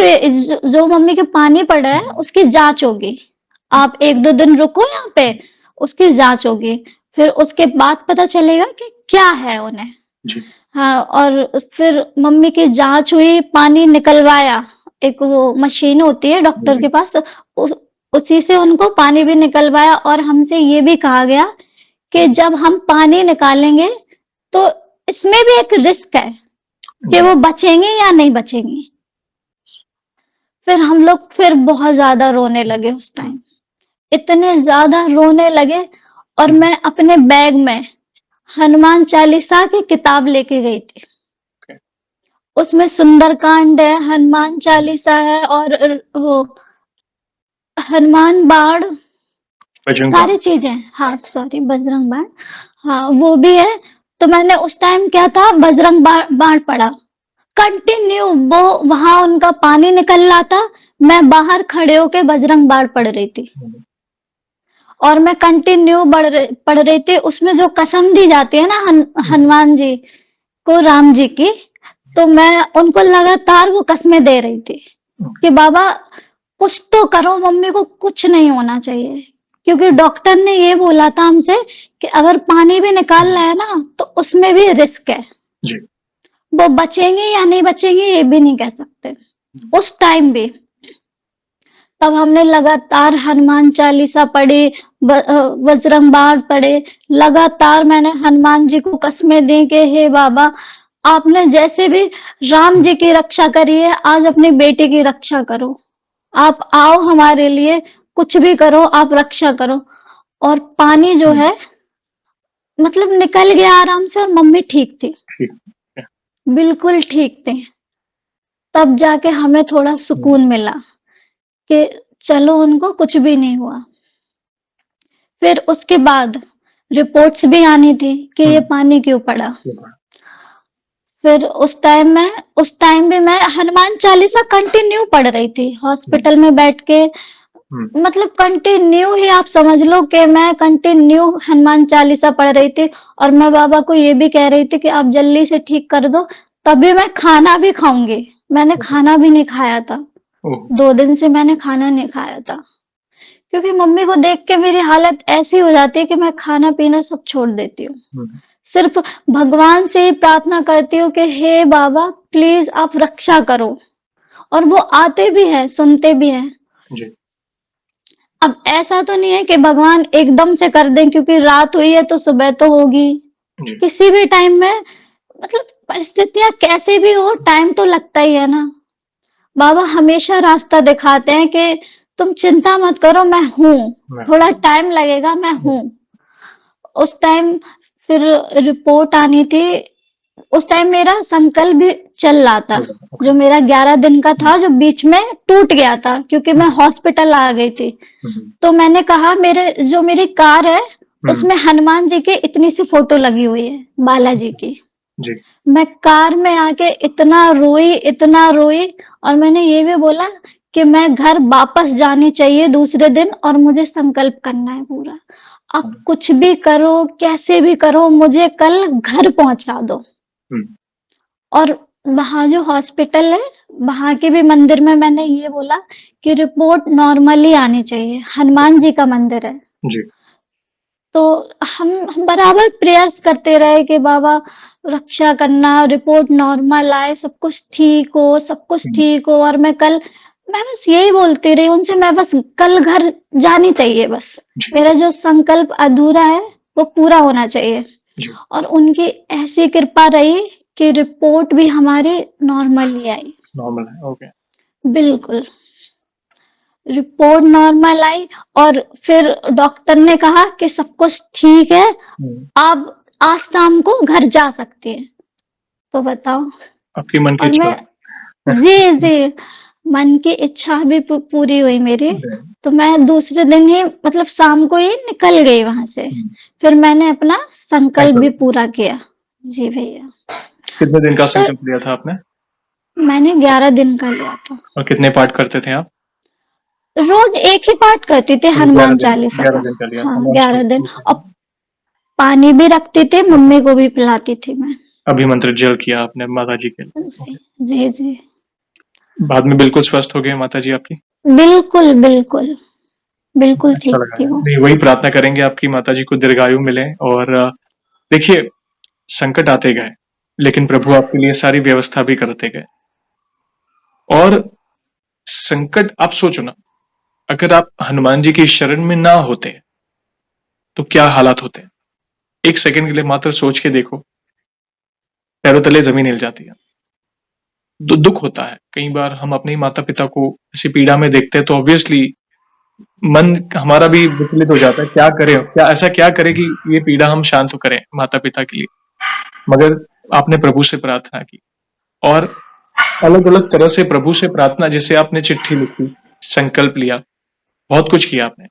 जो मम्मी के पानी पड़ा है उसकी जांच होगी, आप 1-2 दिन रुको यहाँ पे, उसकी जांच होगी, फिर उसके बाद पता चलेगा कि क्या है उन्हें। हाँ, और फिर मम्मी की जांच हुई, पानी निकलवाया, एक वो मशीन होती है डॉक्टर के पास, उसी से उनको पानी भी निकलवाया। और हमसे ये भी कहा गया कि जब हम पानी निकालेंगे तो इसमें भी एक रिस्क है कि वो बचेंगे या नहीं बचेंगे। फिर हम लोग फिर बहुत ज़्यादा रोने लगे उस टाइम। इतने ज़्यादा रोने लगे और मैं अपने बैग में हनुमान चालीसा की किताब लेके गई थी। ओके। उसमें सुंदरकांड है, हनुमान चालीसा है और वो हनुमान बाण, बजरंग बाण। सारी चीज़ें हैं। हाँ, सॉरी बजरंग बाण। हाँ, वो भी है। तो मैंने उस टाइम क्या था बजरंग बाण पढ़ा। कंटिन्यू वो वहाँ उनका पानी निकल रहा था, मैं बाहर खड़े होके बजरंग बाण पढ़ रही थी। हुँ, और मैं कंटिन्यू पढ़ रही थी। उसमें जो कसम दी जाती है ना हुँ, हनुमान जी को राम जी की, तो मैं उनको लगातार वो कस्में दे रही थी ओके। कि बाबा कुछ तो करो, मम्मी को कुछ नहीं होना चाहिए। क्योंकि डॉक्टर ने ये बोला था हमसे कि अगर पानी भी निकाल रहा है ना तो उसमें भी रिस्क है। जी। वो बचेंगे या नहीं बचेंगे ये भी नहीं कह सकते। हुँ, उस टाइम भी तब हमने लगातार हनुमान चालीसा पढ़ी, बजरंग बाण पढ़े। लगातार मैंने हनुमान जी को कस्में दी कि हे बाबा आपने जैसे भी राम हुँ, जी की रक्षा करी है आज अपनी बेटी की रक्षा करो। आप आओ हमारे लिए, कुछ भी करो, आप रक्षा करो। और पानी जो हुँ, है मतलब निकल गया आराम से और मम्मी ठीक थी, ठीक है। बिल्कुल ठीक थी। तब जाके हमें थोड़ा हुँ, सुकून मिला कि चलो उनको कुछ भी नहीं हुआ। फिर उसके बाद रिपोर्ट्स भी आनी थी कि हुँ, ये पानी क्यों पड़ा। ठीक है। फिर उस टाइम भी मैं हनुमान चालीसा कंटिन्यू पढ़ रही थी हुँ, हॉस्पिटल में बैठ के। हुँ, मतलब कंटिन्यू ही आप समझ लो कि मैं कंटिन्यू हनुमान चालीसा पढ़ रही थी और मैं बाबा को ये भी कह रही थी कि आप जल्दी से ठीक कर दो, तभी मैं खाना भी खाऊंगी। मैंने ओके। खाना भी नहीं खाया था, ओह! 2 दिन से मैंने खाना नहीं खाया था क्योंकि मम्मी को देख के मेरी हालत ऐसी हो जाती है कि मैं खाना पीना सब छोड़ देती हूँ। हुँ, सिर्फ भगवान से ही प्रार्थना करती हूँ कि हे बाबा प्लीज आप रक्षा करो। और वो आते भी हैं, सुनते भी हैं। जी, अब ऐसा तो नहीं है कि भगवान एकदम से कर दें क्योंकि रात हुई है तो सुबह तो होगी। जी, किसी भी टाइम में मतलब परिस्थितियां कैसे भी हो टाइम तो लगता ही है ना। बाबा हमेशा रास्ता दिखाते हैं कि तुम चिंता मत करो, मैं हूँ। मैं थोड़ा टाइम लगेगा, मैं हुँ, हूँ। उस टाइम फिर रिपोर्ट आनी थी। उस टाइम मेरा संकल्प भी चल रहा था, चल रहा है, ओके। जो मेरा 11 दिन का हुँ, था जो बीच में टूट गया था क्योंकि मैं हुँ, हॉस्पिटल आ गई थी। हुँ, हुँ, तो मैंने कहा मेरे जो मेरी कार है हुँ, उसमें हनुमान जी की इतनी सी फोटो लगी हुई है, बालाजी की। जी, मैं कार में आके इतना रोई और मैंने ये भी बोला कि मैं घर वापस जानी चाहिए दूसरे दिन और मुझे संकल्प करना है पूरा। आप हाँ, कुछ भी करो, कैसे भी करो, मुझे कल घर पहुंचा दो। हुँ, और वहाँ जो हॉस्पिटल है, वहाँ के भी मंदिर में मैंने ये बोला कि रिपोर्ट नॉर्मली आनी चाहिए, हनुमान जी का मंदिर है। जी, तो हम बराबर प्रेयर्स करते रहे कि बाबा रक्षा करना, रिपोर्ट नॉर्मल आए, सब कुछ हुँ, ठीक हो। और मैं बस यही बोलती रही उनसे, मैं बस कल घर जानी चाहिए बस। जी, मेरा जो संकल्प अधूरा है वो पूरा होना चाहिए। जी, और उनकी ऐसी कृपा रही कि रिपोर्ट भी हमारी नॉर्मल ही आई। नॉर्मल है, ओके। बिल्कुल, रिपोर्ट नॉर्मल आई और फिर डॉक्टर ने कहा कि सब कुछ ठीक है, हुँ, आप आज शाम को घर जा सकती हैं। तो बताओ। आपके मन की और इच्छा। मैं जी, जी, मन की इच्छा भी पूरी हुई मेरी। जी, तो मैं दूसरे दिन ही मतलब शाम को ही निकल गई वहां से। हुँ, फिर मैंने अपना संकल्प भी संकल्प। पूरा किया। जी भैया। कितने दिन का तो संकल्प लिया था आपने? मैंने 11 दिन का लिया था। और कितने पाठ करते थे आप? रोज एक ही पाठ करती थी अच्छा, हनुमान चालीसा 11 का। दिन का लिया हाँ, था, नॉन 11 स्टॉप, दिन। ठीक है। और पानी भी रखती थी, ओके, मम्मी को भी पिलाती थी मैं। अभिमंत्रित जल किया आपने माताजी के लिए, जी, ओके। जी, जी। बाद में बिल्कुल स्वस्थ हो गए माताजी आपकी? बिल्कुल, बिल्कुल, बिल्कुल अच्छा ठीक लगा थी यार। वो। नहीं, वही प्रार्थना करेंगे आपकी माताजी को दीर्घायु मिले और देखिए संकट आते गए, लेकिन प्रभु आपके लिए सारी व्यवस्था भी करते गए और संकट आप सोचो ना, अगर आप हनुमान जी की शरण में ना होते, तो क्या हालात होते? 1 सेकंड के लिए मात्र सोच के देखो, पैरों तले ज़मीन हिल जाती है। दुख होता है। कई बार हम अपने ही माता-पिता को ऐसी पीड़ा में देखते हैं तो ऑब्वियसली मन हमारा भी विचलित हो जाता है, क्या करें? क्या करें कि ये पीड़ा हम शांत करें माता-पिता के लिए? मगर आपने प्रभु से प्रार्थना की और अलग-अलग तरह से प्रभु से प्रार्थना, जैसे आपने चिट्ठी लिखी, संकल्प लिया, बहुत कुछ किया आपने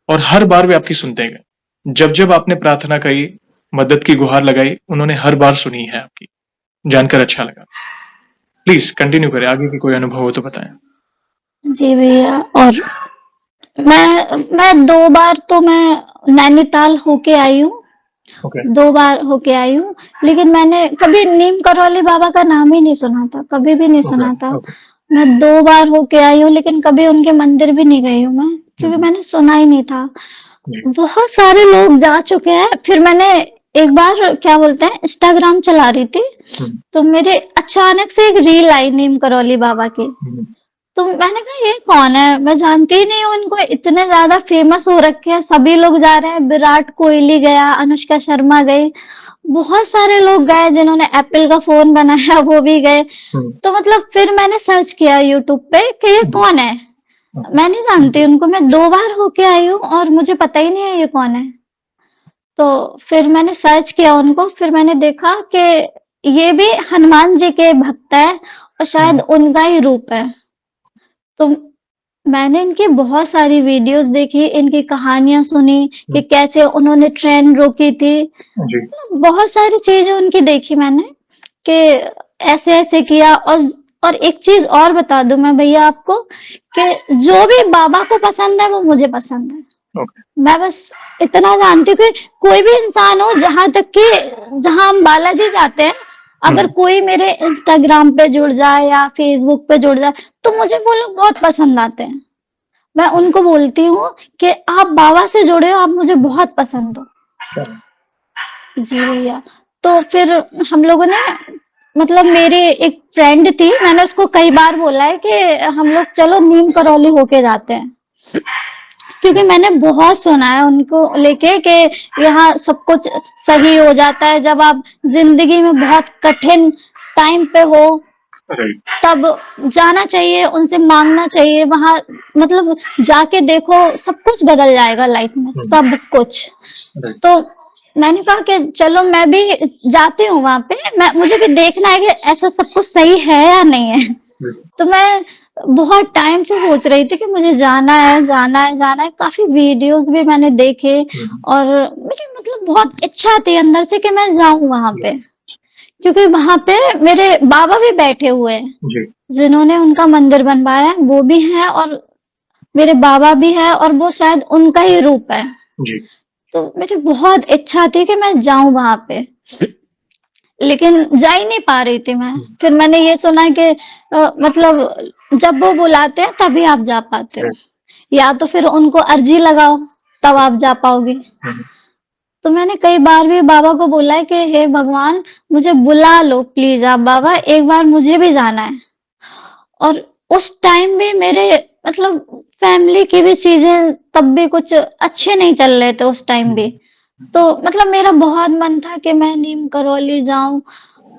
और हर बार वे आपकी सुनते गए। जब-जब आपने प्रार्थना करी, मदद की गुहार लगाई, उन्होंने हर बार सुनी है आपकी। जानकर अच्छा लगा। प्लीज़ कंटिन्यू करें, आगे की कोई अनुभव हो तो बताएँ? जी भैया। और मैं 2 बार तो मैं नैनीताल होके आई हूँ, ओके, 2 बार होके आई हूँ, लेकिन मैंने कभी नीम करौली बाबा का नाम ही नहीं सुना था, कभी भी नहीं ओके, सुना था। ओके। मैं 2 बार होके आई हूँ, लेकिन कभी उनके मंदिर भी नहीं गई हूँ मैं, हुँ, क्योंकि हुँ। मैंने सुना ही नहीं था। जी। बहुत सारे लोग जा चुके हैं। फिर मैंने एक बार क्या बोलते हैं, इंस्टाग्राम चला रही थी, हुँ, तो मेरे अचानक से एक रील आई नीम करौली बाबा की। हुँ, तो मैंने कहा ये कौन है, मैं जानती ही नहीं हूँ इनको, इतने ज्यादा फेमस हो रखे हैं, सभी लोग जा रहे हैं, विराट कोहली गया, अनुष्का शर्मा गई, बहुत सारे लोग गए, जिन्होंने एप्पल का फोन बनाया वो भी गए। हुँ, तो मतलब फिर मैंने सर्च किया यूट्यूब पे कि ये जी, कौन है। ओके, मैं नहीं जानती उनको, मैं 2 बार होके आई हूँ और मुझे पता ही नहीं है ये कौन है। तो फिर मैंने सर्च किया उनको, फिर मैंने देखा कि ये भी हनुमान जी के भक्त है और शायद हुँ, उनका ही रूप है। तो मैंने इनकी बहुत सारी वीडियोस देखी, इनकी कहानियां सुनी कि हुँ, कैसे उन्होंने ट्रेन रोकी थी। जी, बहुत सारी चीजें उनकी देखी मैंने कि ऐसे ऐसे किया। और एक चीज और बता दूं मैं भैया आपको, कि जो भी बाबा को पसंद है वो मुझे पसंद है। ओके, मैं बस इतना जानती हूँ कि कोई भी इंसान हो, जहां तक कि जहां हम बालाजी जाते हैं, अगर हुँ, कोई मेरे इंस्टाग्राम पे जुड़ जाए या फेसबुक पे जुड़ जाए, तो मुझे वो लोग बहुत पसंद आते हैं। मैं उनको बोलती हूँ कि आप बाबा से जुड़े हो, आप मुझे बहुत पसंद हो। क्या बात जी भैया। तो फिर हम लोगों ने, मतलब मेरी एक फ्रेंड थी, मैंने उसको कई बार बोला है कि हम लोग चलो नीम करौली होके जाते हैं, क्योंकि है। मैंने बहुत सुना है उनको लेके कि यहाँ सब कुछ सही हो जाता है जब आप जिंदगी में बहुत कठिन टाइम पे हो, राइट, तब जाना चाहिए, उनसे मांगना चाहिए वहां। मतलब जाके देखो, सब कुछ बदल जाएगा लाइफ में, हुँ, सब कुछ। राइट, तो मैंने कहा कि चलो मैं भी जाती हूँ वहां पे, मैं मुझे भी देखना है कि ऐसा सब कुछ सही है या नहीं है। बिल्कुल, तो मैं बहुत टाइम से सोच रही थी कि मुझे जाना है, जाना है, जाना है। काफी वीडियोस भी मैंने देखे हुँ, और मेरी मतलब बहुत इच्छा थी अंदर से कि मैं जाऊं वहां हुँ, पे, क्योंकि वहां पे मेरे बाबा भी बैठे हुए हैं, जी, जिन्होंने उनका मंदिर बनवाया है, वो भी हैं और मेरे बाबा भी है, और वो शायद उनका ही रूप है। जी, तो मेरी बहुत इच्छा थी कि मैं जाऊं वहां पे, लेकिन जा ही नहीं पा रही थी मैं। हुँ, फिर मैंने ये सुना कि मतलब जब वो बुलाते हैं तभी आप जा पाते हो, राइट, या तो फिर उनको अर्जी लगाओ, तब आप जा पाओगे। हुँ, हुँ, तो मैंने कई बार भी बाबा को बोला है कि हे भगवान, मुझे बुला लो प्लीज, आप बाबा एक बार मुझे भी जाना है। और उस टाइम भी मेरे मतलब फैमिली की भी चीजें तब भी कुछ अच्छे नहीं चल रहे थे उस टाइम हुँ, भी। तो मतलब मेरा बहुत मन था कि मैं नीम करौली जाऊं।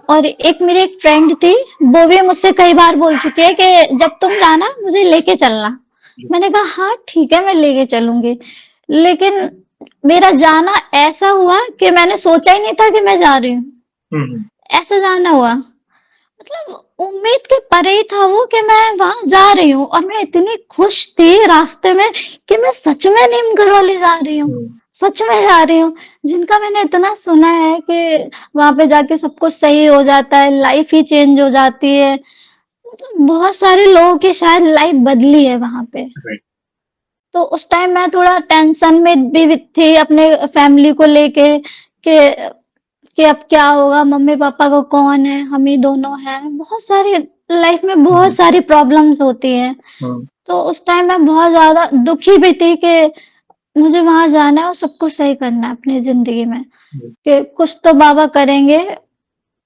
और एक मेरी एक फ्रेंड थी, वो भी मुझसे कई बार बोल चुकी है कि जब तुम जाना मुझे लेके चलना। जी, मैंने कहा हाँ ठीक है, मैं लेके चलूंगी। लेकिन मेरा जाना ऐसा हुआ कि मैंने सोचा ही नहीं था कि मैं जा रही हूँ, हुँ, हुँ, ऐसा जाना हुआ। मतलब उम्मीद के परे ही था वो कि मैं वहां जा रही हूँ, और मैं इतनी खुश थी रास्ते में कि मैं सच में नीम करौली जा रही हूँ, हुँ, सच में जा रही हूँ। जिनका मैंने इतना सुना है कि वहां पे जाके सब कुछ सही हो जाता है, लाइफ ही चेंज हो जाती है। मतलब बहुत सारे लोगों की शायद लाइफ बदली है वहां पे। राइट, तो उस टाइम मैं थोड़ा टेंशन में भी थी अपने फैमिली को लेके कि अब क्या होगा, मम्मी पापा को कौन है, हम ही दोनों हैं। बहुत सारी लाइफ में बहुत जी, सारी प्रॉब्लम्स होती हैं। हुँ, तो उस टाइम मैं बहुत ज्यादा दुखी भी थी कि मुझे वहां जाना है और सब कुछ सही करना है अपनी जिंदगी में, जी, कि कुछ तो बाबा करेंगे।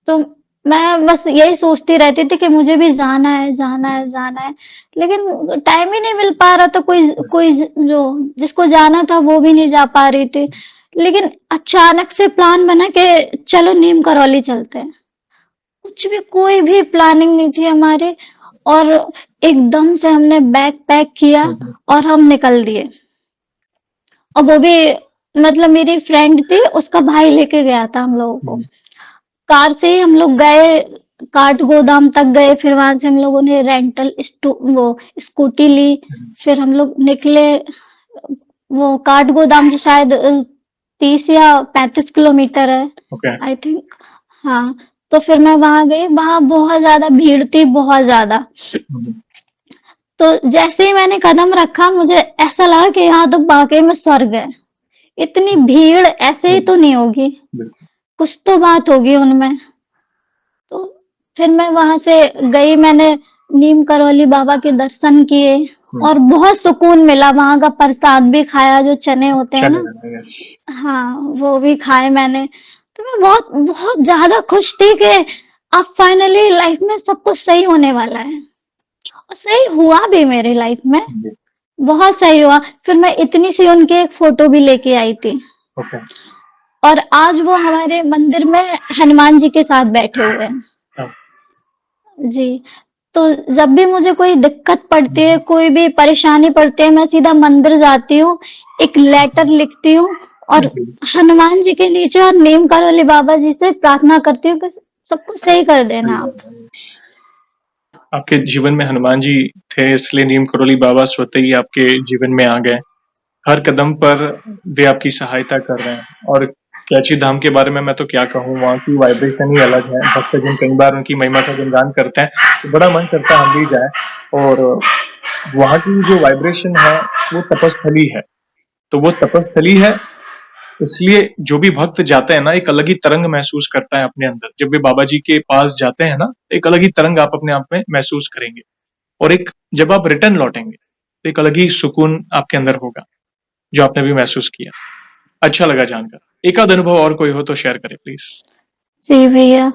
तो मैं बस यही सोचती रहती थी कि मुझे भी जाना है, जाना है, जाना है। लेकिन टाइम ही नहीं मिल पा रहा था। कोई राइट, कोई जो जिसको जाना था वो भी नहीं जा पा रही थी। लेकिन अचानक से प्लान बना कि चलो नीम करौली चलते हैं। कुछ भी कोई भी प्लानिंग नहीं थी हमारी, और एकदम से हमने बैग पैक किया और हम निकल दिए। और वो भी मतलब मेरी फ्रेंड थी, उसका भाई लेके गया था हम लोगों को। कार से ही हम लोग गए, काठ गोदाम तक गए, फिर वहां से हम लोगों ने वो स्कूटी ली। फिर हम लोग निकले। वो काठ गोदाम से शायद 30 या 35 किलोमीटर है, ओके। I think. हाँ, तो फिर मैं वहां गई, वहां बहुत ज्यादा भीड़ थी, बहुत ज्यादा। तो जैसे ही मैंने कदम रखा, मुझे ऐसा लगा कि यहाँ तो वाकई में स्वर्ग है। इतनी भीड़ ऐसे ही तो नहीं होगी, बिल्कुल। कुछ तो बात होगी उनमें। तो फिर मैं वहां से गई, मैंने नीम करौली बाबा के दर्शन किए और बहुत सुकून मिला। वहां का प्रसाद भी खाया, जो चने होते हैं ना। चलिए, यस। हाँ, वो भी खाए मैंने। तो मैं बहुत बहुत ज्यादा खुश थी कि अब फाइनली लाइफ में सब कुछ सही होने वाला है, और सही हुआ भी मेरी लाइफ में। जी। बहुत सही हुआ। फिर मैं इतनी सी उनकी एक फोटो भी लेके आई थी, ओके। और आज वो हमारे मंदिर में हनुमान जी के साथ बैठे हुए हैं। हाँ। जी। तो जब भी मुझे कोई दिक्कत पड़ती है, कोई भी परेशानी पड़ती है, मैं सीधा मंदिर जाती हूँ, एक लेटर लिखती हूँ और जी। हनुमान जी के नीचे और नीम करौली बाबा जी से प्रार्थना करती हूँ कि सब कुछ सही कर देना आप। आपके जीवन में हनुमान जी थे, इसलिए नीम करोली बाबा स्वतः ही आपके जीवन में आ गए। हर कदम पर वे आपकी सहायता कर रहे हैं। और कैची धाम के बारे में मैं तो क्या कहूँ, वहाँ की वाइब्रेशन ही अलग है। भक्तजन कई बार उनकी महिमा का गुणगान करते हैं, तो बड़ा मन करता है हम भी जाएं। और वहाँ की जो वाइब्रेशन है वो तपस्थली है। तो वो तपस्थली है, इसलिए जो भी भक्त जाते हैं ना, एक अलग ही तरंग महसूस करता है अपने अंदर। जब वे बाबा जी के पास जाते हैं ना, एक अलग ही तरंग आप अपने आप में महसूस करेंगे। और एक जब आप रिटर्न लौटेंगे, तो एक अलग ही सुकून आपके अंदर होगा, जो आपने भी महसूस किया। अच्छा लगा जानकर। एक आध अनुभव और कोई हो तो शेयर करें प्लीज। जी भैया,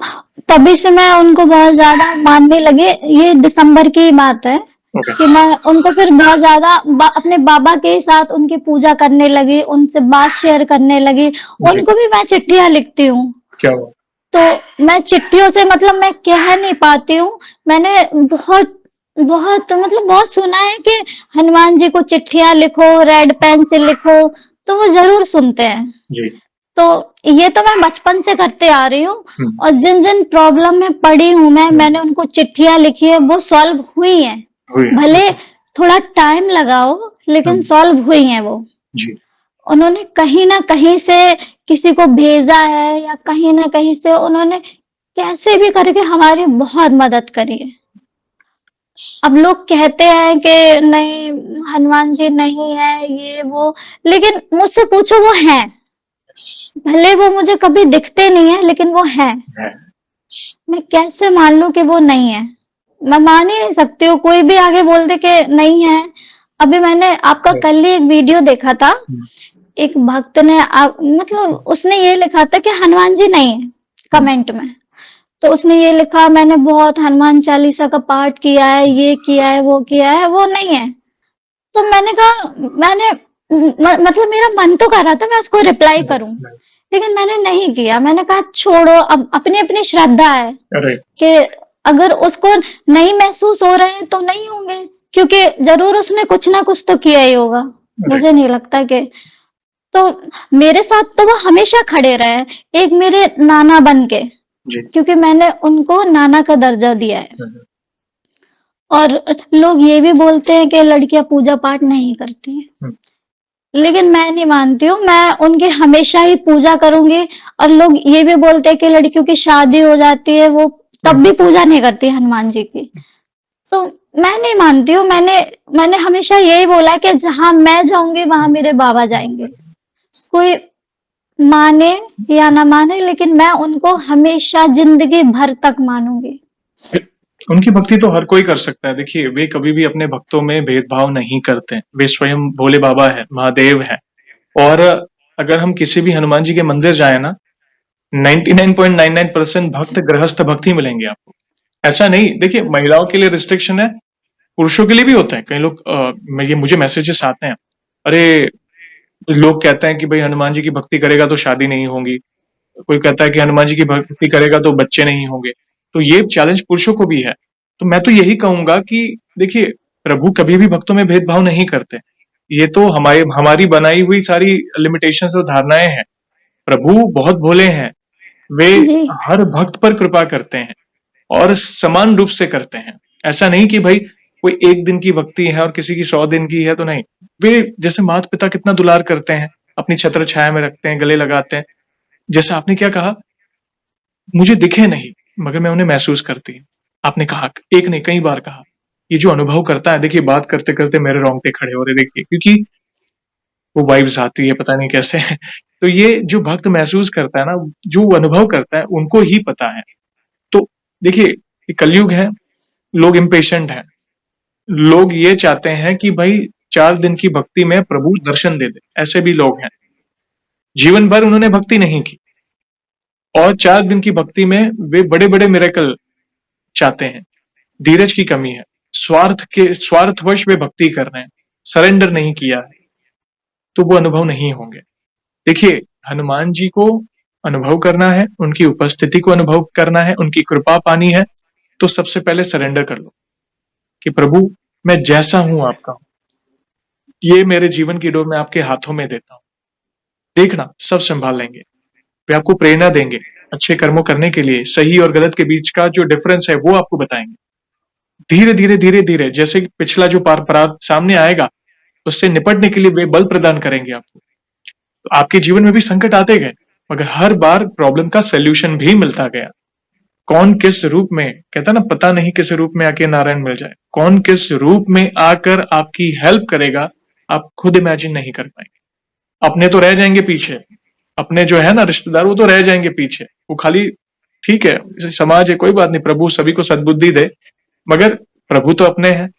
तभी से मैं उनको बहुत ज्यादा मानने लगे। ये दिसंबर की बात है ओके। कि मैं उनको फिर बहुत ज्यादा अपने बाबा के साथ उनकी पूजा करने लगी, उनसे बात शेयर करने लगी। जी। उनको भी मैं चिट्ठियां लिखती हूँ। क्या हुआ? तो मैं चिट्ठियों से मतलब मैं कह नहीं पाती हूँ। मैंने बहुत बहुत मतलब बहुत सुना है कि हनुमान जी को चिट्ठियां लिखो, रेड पेन से लिखो, तो वो जरूर सुनते हैं। जी। तो ये तो मैं बचपन से करते आ रही हूँ, हम्म। और जिन जिन प्रॉब्लम में पड़ी हूँ मैंने उनको चिट्ठियां लिखी है, वो सॉल्व हुई हैं। हुई। भले थोड़ा टाइम लगाओ, लेकिन सॉल्व हुई हैं वो। जी। उन्होंने कहीं ना कहीं से किसी को भेजा है, या कहीं ना कहीं से उन्होंने कैसे भी करके हमारी बहुत मदद करी है। अब लोग कहते हैं कि नहीं, हनुमान जी नहीं है, ये वो, लेकिन मुझसे पूछो, वो हैं। भले वो मुझे कभी दिखते नहीं है, लेकिन वो हैं। है। मैं कैसे मान लूं कि वो नहीं है? मैं मान ही नहीं सकती हूँ, कोई भी आगे बोल दे कि नहीं है। अभी मैंने आपका है। कल ही एक वीडियो देखा था। एक भक्त ने मतलब उसने ये लिखा था कि हनुमान जी नहीं है, कमेंट में। तो उसने ये लिखा, मैंने बहुत हनुमान चालीसा का पाठ किया है, ये किया है, वो किया है, वो नहीं है। तो मैंने कहा, मैंने मतलब मेरा मन तो कर रहा था मैं उसको रिप्लाई करूं, लेकिन मैंने नहीं किया। मैंने कहा छोड़ो, अब अपनी अपनी श्रद्धा है अरे। कि अगर उसको नहीं महसूस हो रहे हैं तो नहीं होंगे, क्योंकि जरूर उसने कुछ ना कुछ तो किया ही होगा। मुझे नहीं लगता कि, तो मेरे साथ तो वो हमेशा खड़े रहे, एक मेरे नाना बन के, जी। क्योंकि मैंने उनको नाना का दर्जा दिया है। और लोग ये भी बोलते हैं कि लड़कियां पूजा पाठ नहीं करती हैं, लेकिन मैं नहीं मानती हूँ। मैं उनकी हमेशा ही पूजा करूंगी। और लोग ये भी बोलते हैं कि लड़कियों की शादी हो जाती है, वो तब भी पूजा नहीं करती हनुमान जी की। तो मैं नहीं मानती हूँ। मैंने मैंने हमेशा यही बोला कि जहां मैं जाऊंगी वहां मेरे बाबा जाएंगे। कोई माने या ना माने, लेकिन मैं उनको हमेशा जिंदगी भर तक मानूंगी। उनकी भक्ति तो हर कोई कर सकता है। देखिए, वे कभी भी अपने भक्तों में भेदभाव नहीं करते। वे स्वयं भोले बाबा है, महादेव है। और अगर हम किसी भी हनुमान जी के मंदिर जाए ना, 99.99% भक्त गृहस्थ भक्त ही मिलेंगे आपको। ऐसा नहीं, देखिए महिलाओं के लिए रिस्ट्रिक्शन है, पुरुषों के लिए भी होता है। कई लोग ये मुझे मैसेजेस आते हैं, अरे लोग कहते हैं कि भाई हनुमान जी की भक्ति करेगा तो शादी नहीं होगी, कोई कहता है कि हनुमान जी की भक्ति करेगा तो बच्चे नहीं होंगे। तो ये चैलेंज पुरुषों को भी है। तो मैं तो यही कहूंगा कि देखिए, प्रभु कभी भी भक्तों में भेदभाव नहीं करते। ये तो हमारी बनाई हुई सारी लिमिटेशंस और धारणाएं हैं। प्रभु बहुत भोले हैं। वे जी। हर भक्त पर कृपा करते हैं और समान रूप से करते हैं। ऐसा नहीं कि भाई कोई एक दिन की भक्ति है और किसी की 100 दिन की है, तो नहीं। वे जैसे माता पिता कितना दुलार करते हैं, अपनी छत्र छाया में रखते हैं, गले लगाते हैं। जैसे आपने क्या कहा, मुझे दिखे नहीं मगर मैं उन्हें महसूस करती हूँ। आपने कहा, एक नहीं कई बार कहा, ये जो अनुभव करता है, देखिए बात करते करते मेरे रोंगटे खड़े हो रहे, देखिए, क्योंकि वो वाइब्स आती है पता नहीं कैसे। तो ये जो भक्त महसूस करता है ना, जो अनुभव करता है, उनको ही पता है। तो देखिए, ये कलयुग है, लोग इम्पेशेंट हैं। लोग ये चाहते हैं कि भाई 4 दिन की भक्ति में प्रभु दर्शन दे दे। ऐसे भी लोग हैं, जीवन भर उन्होंने भक्ति नहीं की और 4 दिन की भक्ति में वे बड़े बड़े मिरेकल चाहते हैं। धीरज की कमी है, स्वार्थवश वे भक्ति कर रहे हैं, सरेंडर नहीं किया है, तो वो अनुभव नहीं होंगे। देखिए, हनुमान जी को अनुभव करना है, उनकी उपस्थिति को अनुभव करना है, उनकी कृपा पानी है, तो सबसे पहले सरेंडर कर लो कि प्रभु मैं जैसा हूं आपका हूं, ये मेरे जीवन की डोर मैं आपके हाथों में देता हूं, देखना सब संभाल लेंगे। वे आपको प्रेरणा देंगे अच्छे कर्मों करने के लिए। सही और गलत के बीच का जो डिफरेंस है वो आपको बताएंगे। धीरे धीरे धीरे धीरे जैसे पिछला जो अपराध सामने आएगा, उससे निपटने के लिए वे बल प्रदान करेंगे आपको। तो आपके जीवन में भी संकट आते गए, मगर हर बार प्रॉब्लम का सोल्यूशन भी मिलता गया। कौन किस रूप में, कहता ना, पता नहीं किस रूप में आके नारायण मिल जाए, कौन किस रूप में आकर आपकी हेल्प करेगा, आप खुद इमेजिन नहीं कर पाएंगे। अपने तो रह जाएंगे पीछे, अपने जो है ना रिश्तेदार, वो तो रह जाएंगे पीछे। वो खाली ठीक है, समाज है, कोई बात नहीं, प्रभु सभी को सद्बुद्धि दे, मगर प्रभु तो अपने हैं।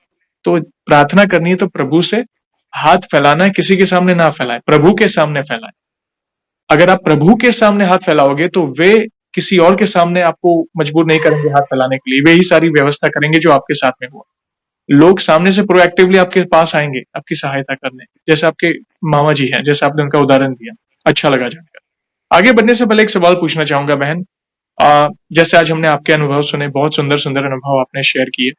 तो प्रार्थना करनी है तो प्रभु से हाथ फैलाना है, किसी के सामने ना फैलाए, प्रभु के सामने फैलाए। अगर आप प्रभु के सामने हाथ फैलाओगे तो वे किसी और के सामने आपको मजबूर नहीं करेंगे हाथ फैलाने के लिए, वे ही सारी व्यवस्था करेंगे जो आपके साथ में हुआ। लोग सामने से प्रोएक्टिवली आपके पास आएंगे आपकी सहायता करने, जैसे आपके मामा जी हैं, जैसे आपने उनका उदाहरण दिया। अच्छा लगा जानकर। आगे बढ़ने से पहले एक सवाल पूछना चाहूंगा बहन। जैसे आज हमने आपके अनुभव सुने, बहुत सुंदर सुंदर अनुभव आपने शेयर किए,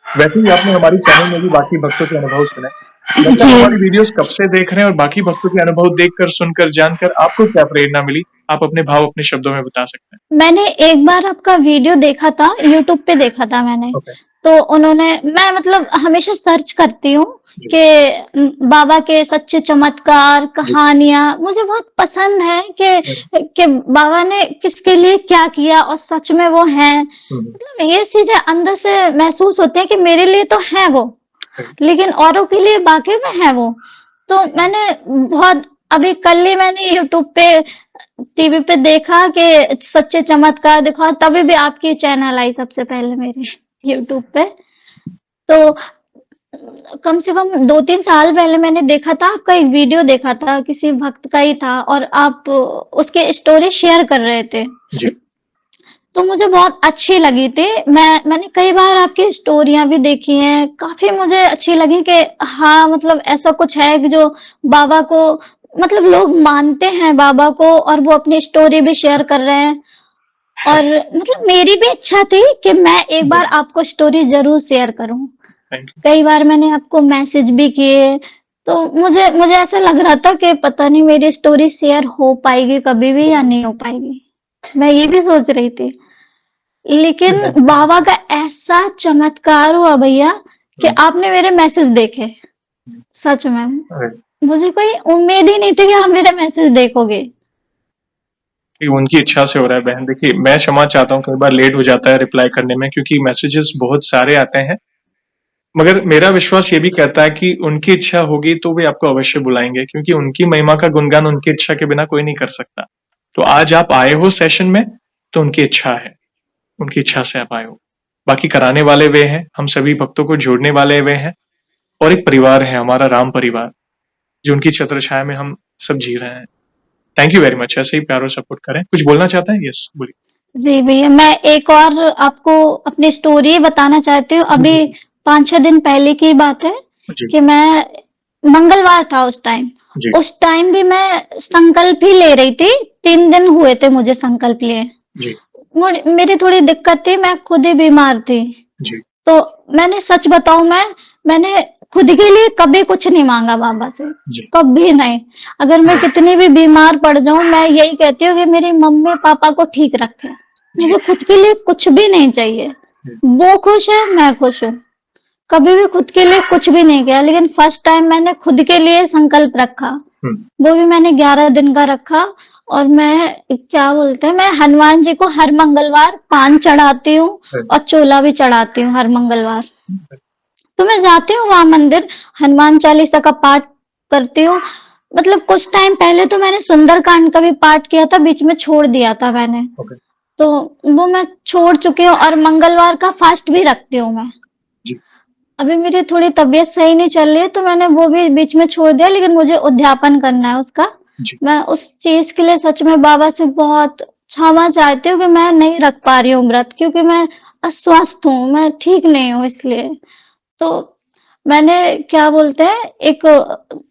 वैसे ही आपने हमारी चैनल में भी बाकी भक्तों के अनुभव सुने। वैसे आप हमारी जी। वीडियोस कब से देख रहे हैं और बाकी भक्तों के अनुभव देखकर, सुनकर, जानकर आपको क्या प्रेरणा मिली? आप अपने भाव अपने शब्दों में बता सकते हैं। मैंने एक बार आपका वीडियो देखा था, यूट्यूब पे देखा था मैंने। ओके। तो उन्होंने, मैं मतलब हमेशा सर्च करती हूँ जी। कि बाबा के सच्चे चमत्कार, जी। कहानियाँ मुझे बहुत पसंद है हम्म। कि बाबा ने किसके लिए क्या किया और सच में वो हैं। मतलब ये चीज़ें अंदर से महसूस होती हैं कि मेरे लिए तो हैं वो, लेकिन औरों के लिए वाक़ई में है वो। तो मैंने बहुत, अभी कल ही मैंने यूट्यूब पे, टीवी पे देखा कि सच्चे चमत्कार दिखाओ, तभी भी आपकी चैनल आई सबसे पहले मेरे यूट्यूब पे। तो कम से कम 2-3 साल पहले मैंने देखा था, आपका एक वीडियो देखा था, किसी भक्त का ही था और आप उसकी स्टोरी शेयर कर रहे थे। जी। तो मुझे बहुत अच्छी लगी थी। मैंने कई बार आपकी स्टोरियाँ भी देखी हैं, काफ़ी मुझे अच्छी लगी कि हाँ, मतलब ऐसा कुछ है कि जो बाबा को, मतलब लोग मानते हैं बाबा को और वो अपनी स्टोरी भी शेयर कर रहे हैं। और मतलब मेरी भी इच्छा थी कि मैं एक बार आपको स्टोरी ज़रूर शेयर करूँ। Thank you. कई बार मैंने आपको मैसेज भी किए, तो मुझे मुझे ऐसा लग रहा था कि पता नहीं मेरी स्टोरी शेयर हो पाएगी कभी भी या नहीं हो पाएगी। मैं ये भी सोच रही थी। लेकिन बाबा का ऐसा चमत्कार हुआ भैया कि आपने मेरे मैसेज देखे। सच में मुझे कोई उम्मीद ही नहीं थी कि आप मेरे मैसेज देखोगे। कि उनकी इच्छा से हो रहा है बहन। देखिए, मैं क्षमा चाहता हूँ, कई बार लेट हो जाता है रिप्लाई करने में, क्योंकि मैसेजेस बहुत सारे आते हैं, मगर मेरा विश्वास ये भी कहता है कि उनकी इच्छा होगी तो वे आपको अवश्य बुलाएंगे, क्योंकि उनकी महिमा का गुणगान उनकी इच्छा के बिना कोई नहीं कर सकता। तो आज आप आए हो सेशन में तो उनकी इच्छा है, उनकी इच्छा से आप आए हो। बाकी कराने वाले वे हैं, हम सभी भक्तों को जोड़ने वाले वे हैं, और एक परिवार है हमारा, राम परिवार, जो उनकी छत्र छाया में हम सब जी रहे हैं। Thank you very much. ऐसे ही प्यार और सपोर्ट करें। कुछ बोलना चाहते हैं? यस, बोलिए। जी भैया, मैं एक और आपको अपनी स्टोरी बताना चाहती हूँ। अभी 5-6 दिन पहले की बात है जी। कि मैं, मंगलवार था उस टाइम। जी। उस टाइम भी मैं संकल्प ही ले रही थी। 3 दिन हुए थे मुझे संकल्प लिए। जी। मेरी थोड़ी दिक्कत थी, मैं खुद ही बीमार थी। जी। तो मैंने सच बताऊँ मैंने खुद के लिए कभी कुछ नहीं माँगा बाबा से, जी। कभी नहीं। अगर मैं कितनी भी बीमार पड़ जाऊँ, मैं यही कहती हूँ कि मेरी मम्मी-पापा को ठीक रखें। मुझे खुद के लिए कुछ भी नहीं चाहिए। वो खुश है, मैं खुश हूँ। कभी भी खुद के लिए कुछ भी नहीं किया, लेकिन फर्स्ट टाइम मैंने खुद के लिए संकल्प रखा। वो भी मैंने 11 दिन का रखा और मैं क्या बोलते हैं, मैं हनुमान जी को हर मंगलवार पान चढ़ाती हूँ और चोला भी चढ़ाती हूँ हर मंगलवार। तो मैं जाती हूँ वहां मंदिर, हनुमान चालीसा का पाठ करती हूँ। मतलब कुछ टाइम पहले तो मैंने सुंदरकांड का भी पाठ किया था, बीच में छोड़ दिया था मैंने। तो वो मैं छोड़ चुकी हूँ और मंगलवार का फास्ट भी रखती हूँ मैं। अभी मेरी थोड़ी तबीयत सही नहीं चल रही है, तो मैंने वो भी बीच में छोड़ दिया, लेकिन मुझे उद्यापन करना है उसका। मैं उस चीज के लिए सच में बाबा से बहुत क्षमा चाहती हूँ कि मैं नहीं रख पा रही हूँ व्रत, क्योंकि मैं अस्वस्थ हूँ, मैं ठीक नहीं हूँ इसलिए। तो मैंने क्या बोलते हैं, एक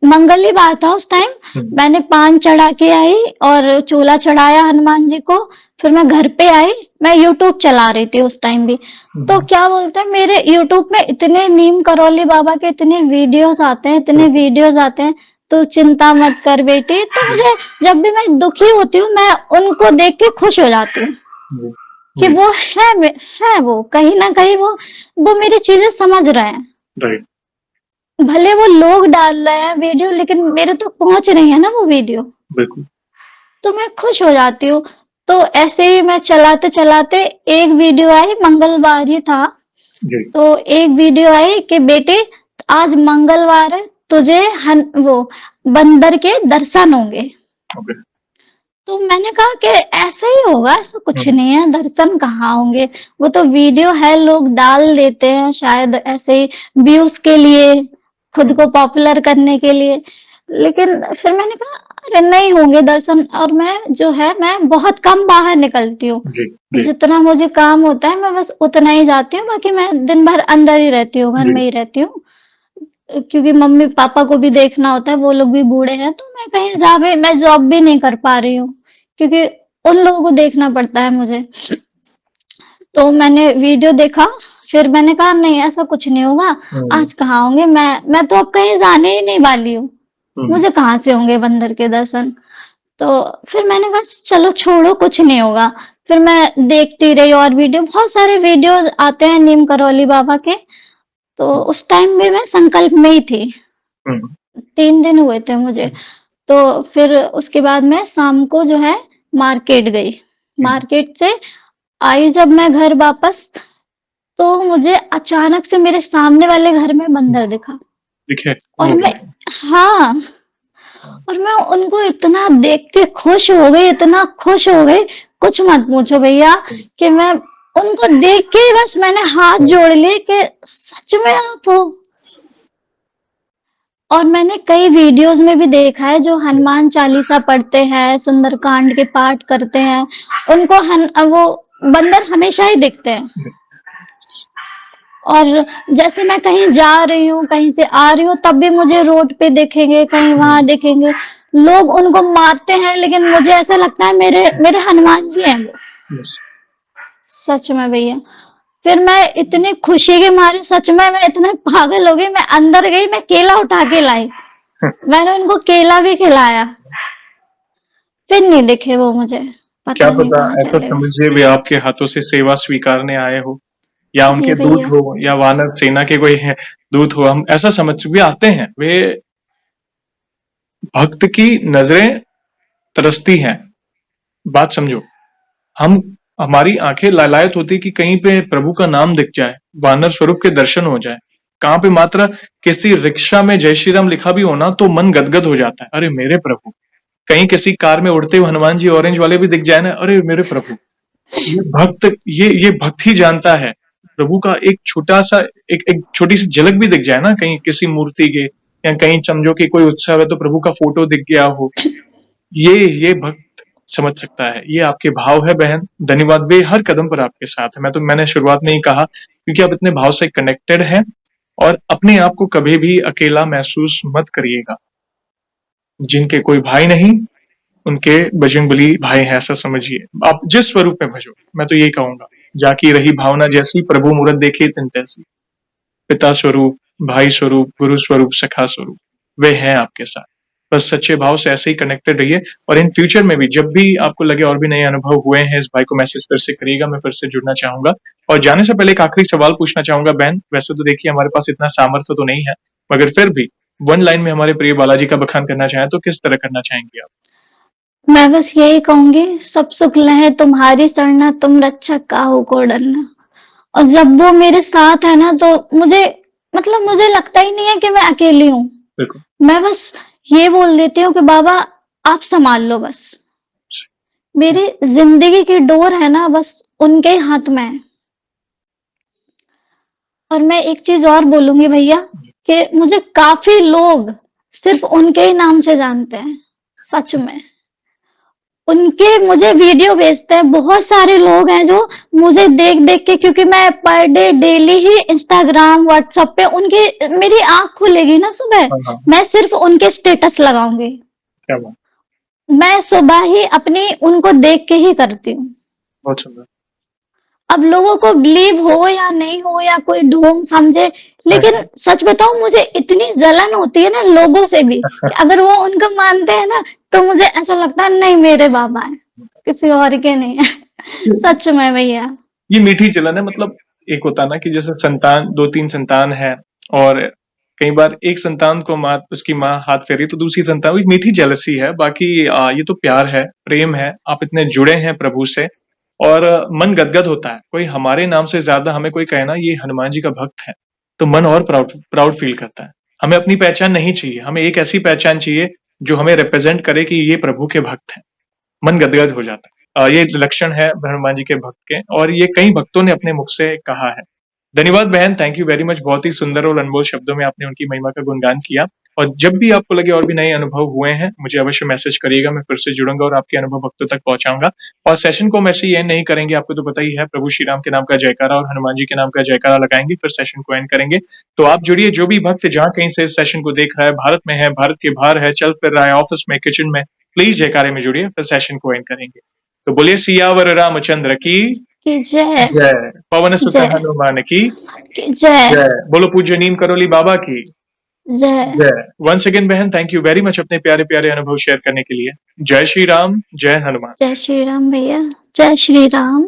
मंगलवार था उस टाइम, मैंने पान चढ़ा के आई और चूल्हा चढ़ाया हनुमान जी को। फिर मैं घर पे आई, मैं यूट्यूब चला रही थी उस टाइम भी। तो क्या बोलते हैं, मेरे यूट्यूब में इतने नीम करौली बाबा के इतने वीडियोस आते हैं, इतने वीडियोस आते हैं। तो चिंता मत कर बेटी, तो मुझे जब भी मैं दुखी होती हूँ, मैं उनको देख के खुश हो जाती हूँ कि वो है वो कहीं ना कहीं वो मेरी चीजें समझ रहे हैं। राइट। भले वो लोग डाल रहे हैं वीडियो, लेकिन मेरे तक पहुंच रही है ना वो वीडियो, बिल्कुल। तो मैं खुश हो जाती हूँ। तो ऐसे ही मैं चलाते चलाते एक वीडियो आई, मंगलवार ही था। जी। तो एक वीडियो आई कि बेटे आज मंगलवार है, तुझे वो बंदर के दर्शन होंगे। तो मैंने कहा कि ऐसा ही होगा, ऐसा कुछ नहीं है, दर्शन कहाँ होंगे, वो तो वीडियो है, लोग डाल देते हैं शायद ऐसे ही व्यूज के लिए, खुद को पॉपुलर करने के लिए। लेकिन फिर मैंने कहा अरे नहीं होंगे दर्शन, और मैं जो है मैं बहुत कम बाहर निकलती हूँ। जितना मुझे काम होता है मैं बस उतना ही जाती हूँ, बाकी मैं दिन भर अंदर ही रहती हूँ, घर में ही रहती हूँ। क्योंकि मम्मी पापा को भी देखना होता है, वो लोग भी बूढ़े हैं, तो मैं कहीं जा भी, मैं जॉब भी नहीं कर पा रही हूँ, क्योंकि उन लोगों को देखना पड़ता है मुझे। तो मैंने वीडियो देखा, फिर मैंने कहा नहीं ऐसा कुछ नहीं होगा, आज कहाँ होंगे, मैं तो अब कहीं जाने ही नहीं वाली हूँ, मुझे कहाँ से होंगे बंदर के दर्शन। तो फिर मैंने कहा चलो छोड़ो, कुछ नहीं होगा। फिर मैं देखती रही और वीडियो, बहुत सारे वीडियो आते हैं नीम करौली बाबा के। तो उस टाइम भी मैं संकल्प में ही थी, 3 दिन हुए थे मुझे। तो फिर उसके बाद मैं शाम को जो है मार्केट गई, मार्केट से आई जब मैं घर वापस, तो मुझे अचानक से मेरे सामने वाले घर में बंदर दिखा। दिखे? और मैं, हाँ, और मैं उनको इतना देख के खुश हो गई, इतना खुश हो गई, कुछ मत पूछो भैया, कि मैं उनको देख के ही बस मैंने हाथ जोड़ लिए कि सच में आप हो। और मैंने कई वीडियोस में भी देखा है जो हनुमान चालीसा पढ़ते हैं, सुंदरकांड के पाठ करते हैं, उनको वो बंदर हमेशा ही दिखते हैं। और जैसे मैं कहीं जा रही हूँ, कहीं से आ रही हूँ, तब भी मुझे रोड पे दिखेंगे, कहीं वहां दिखेंगे। लोग उनको मारते हैं, लेकिन मुझे ऐसा लगता है मेरे मेरे हनुमान जी हैं वो। सच में भैया। फिर मैं इतनी खुशी के मारे, सच में मैं इतना पागल हो गई, मैं अंदर गई, मैं केला उठा के लाई, मैंने उनको केला भी खिलाया, फिर नहीं दिखे वो मुझे, क्या पता नहीं पता कहाँ ऐसा चले गए। समझिए वे आपके हाथों से सेवा स्वीकारने आए हो, या जी उनके दूत भैया। हो, या वानर सेना के कोई दूत हो, हम ऐसा समझ, वे आते हैं, वे भक्त की नजरें तरसती हैं। बात समझो, हम हमारी आंखें लालायत होती कि कहीं पे प्रभु का नाम दिख जाए, वानर स्वरूप के दर्शन हो जाए। कहाँ पे मात्र किसी रिक्शा में जय श्री राम लिखा भी हो ना, तो मन गदगद हो जाता है, अरे मेरे प्रभु। कहीं किसी कार में उड़ते हुए हनुमान जी ऑरेंज वाले भी दिख जाए ना, अरे मेरे प्रभु। ये भक्त, ये भक्त ही जानता है प्रभु का एक छोटा सा, एक छोटी सी झलक भी दिख जाए ना कहीं किसी मूर्ति के, या कहीं समझो कि कोई उत्सव है तो प्रभु का फोटो दिख गया हो, ये भक्त समझ सकता है। ये आपके भाव है बहन, धन्यवाद। वे हर कदम पर आपके साथ है। मैंने शुरुआत में ही कहा, क्योंकि आप इतने भाव से कनेक्टेड हैं, और अपने आप को कभी भी अकेला महसूस मत करिएगा। जिनके कोई भाई नहीं, उनके बजरंगबली भाई हैं, ऐसा समझिए। आप जिस स्वरूप में भजो, मैं तो यही कहूँगा। जाकी रही भावना जैसी, प्रभु मूरत देखे तिन तैसी। पिता स्वरूप, भाई स्वरूप, गुरु स्वरूप, सखा स्वरूप, वे हैं आपके साथ। बस सच्चे भाव से ऐसे ही कनेक्टेड रहिए और इन फ्यूचर में भी जब भी आपको लगे और भी नए अनुभव हुए हैं, इस भाई को मैसेज फिर से करिएगा, मैं फिर से जुड़ना चाहूँगा। और जाने से पहले एक आखिरी सवाल पूछना चाहूँगा बहन, वैसे तो देखिए हमारे पास इतना सामर्थ्य तो नहीं है, मगर फिर भी वन लाइन में हमारे प्रिय बालाजी का बखान करना चाहें तो किस तरह करना चाहेंगी आप? मैं बस यही कहूँगी, सब सुख लहे तुम्हारी सरना, तुम रक्षक काहू को डरना। और जब वो मेरे साथ है ना, तो मुझे लगता ही नहीं है कि मैं अकेली हूँ। बिल्कुल। मैं बस ये बोल देती हूँ कि बाबा आप संभाल लो बस। मेरी ज़िंदगी की डोर है ना, बस उनके हाथ में है। और मैं एक चीज़ और बोलूँगी भैया, कि मुझे काफ़ी लोग सिर्फ़ उनके ही नाम से जानते हैं, सच में। उनके मुझे वीडियो भेजते हैं, बहुत सारे लोग हैं जो मुझे देख-देख के, क्योंकि मैं पर डे डेली ही इंस्टाग्राम, व्हाट्सएप पे उनकी मेरी आँख खुलेगी ना सुबह, हाँ, हाँ। मैं सिर्फ़ उनके स्टेटस लगाऊँगी। क्या बात! मैं सुबह ही अपनी उनको देख के ही करती हूँ। बहुत सुंदर। अब लोगों को बिलीव हो या नहीं हो या कोई ढोंग समझे, लेकिन सच बताऊं, मुझे इतनी जलन होती है ना लोगों से भी, कि अगर वो उनको मानते हैं ना, तो मुझे ऐसा लगता है नहीं मेरे बाबा है, किसी और के नहीं है। सच में भैया। ये मीठी जलन है, मतलब एक होता ना कि जैसे संतान, 2-3 संतान है और कई बार एक संतान को उसकी माँ हाथ फेरी तो दूसरी संतान, एक मीठी जेलसी है। बाकी ये तो प्यार है, प्रेम है, आप इतने जुड़े हैं प्रभु से और मन गदगद होता है। कोई हमारे नाम से ज्यादा हमें कोई कहे ना ये हनुमान जी का भक्त है, तो मन और प्राउड प्राउड फील करता है। हमें अपनी पहचान नहीं चाहिए, हमें एक ऐसी पहचान चाहिए जो हमें रिप्रेजेंट करे कि ये प्रभु के भक्त हैं। मन गदगद हो जाता है। ये लक्षण है हनुमान जी के भक्त के और ये कई भक्तों ने अपने मुख से कहा है। धन्यवाद बहन, थैंक यू वेरी मच। बहुत ही सुंदर और अनमोल शब्दों में आपने उनकी महिमा का गुणगान किया और जब भी आपको लगे और भी नए अनुभव हुए हैं, मुझे अवश्य मैसेज करिएगा, मैं फिर से जुड़ूंगा और आपके अनुभव भक्तों तक पहुंचाऊंगा। और सेशन को हम ऐसे ही एंड नहीं करेंगे, आपको तो पता ही है, प्रभु श्री राम के नाम का जयकारा और हनुमान जी के नाम का जयकारा लगाएंगे, फिर सेशन को एंड करेंगे। तो आप जुड़िए, जो भी भक्त जहां कहीं से इस सेशन को देख रहा है, भारत में है, भारत के बाहर है, चल फिर रहा है, ऑफिस में, किचन में, प्लीज जयकारे में जुड़िए, फिर सेशन को एंड करेंगे। तो बोलिए सियावर रामचंद्र की जय। जय, पवन सुत जय। हनुमान की जय। जय, बोलो पूज्य नीम करोली बाबा की जय। जय। वंस अगेन बहन, थैंक यू वेरी मच अपने प्यारे प्यारे अनुभव शेयर करने के लिए। जय श्री राम, जय हनुमान। जय श्री राम भैया। जय श्री राम।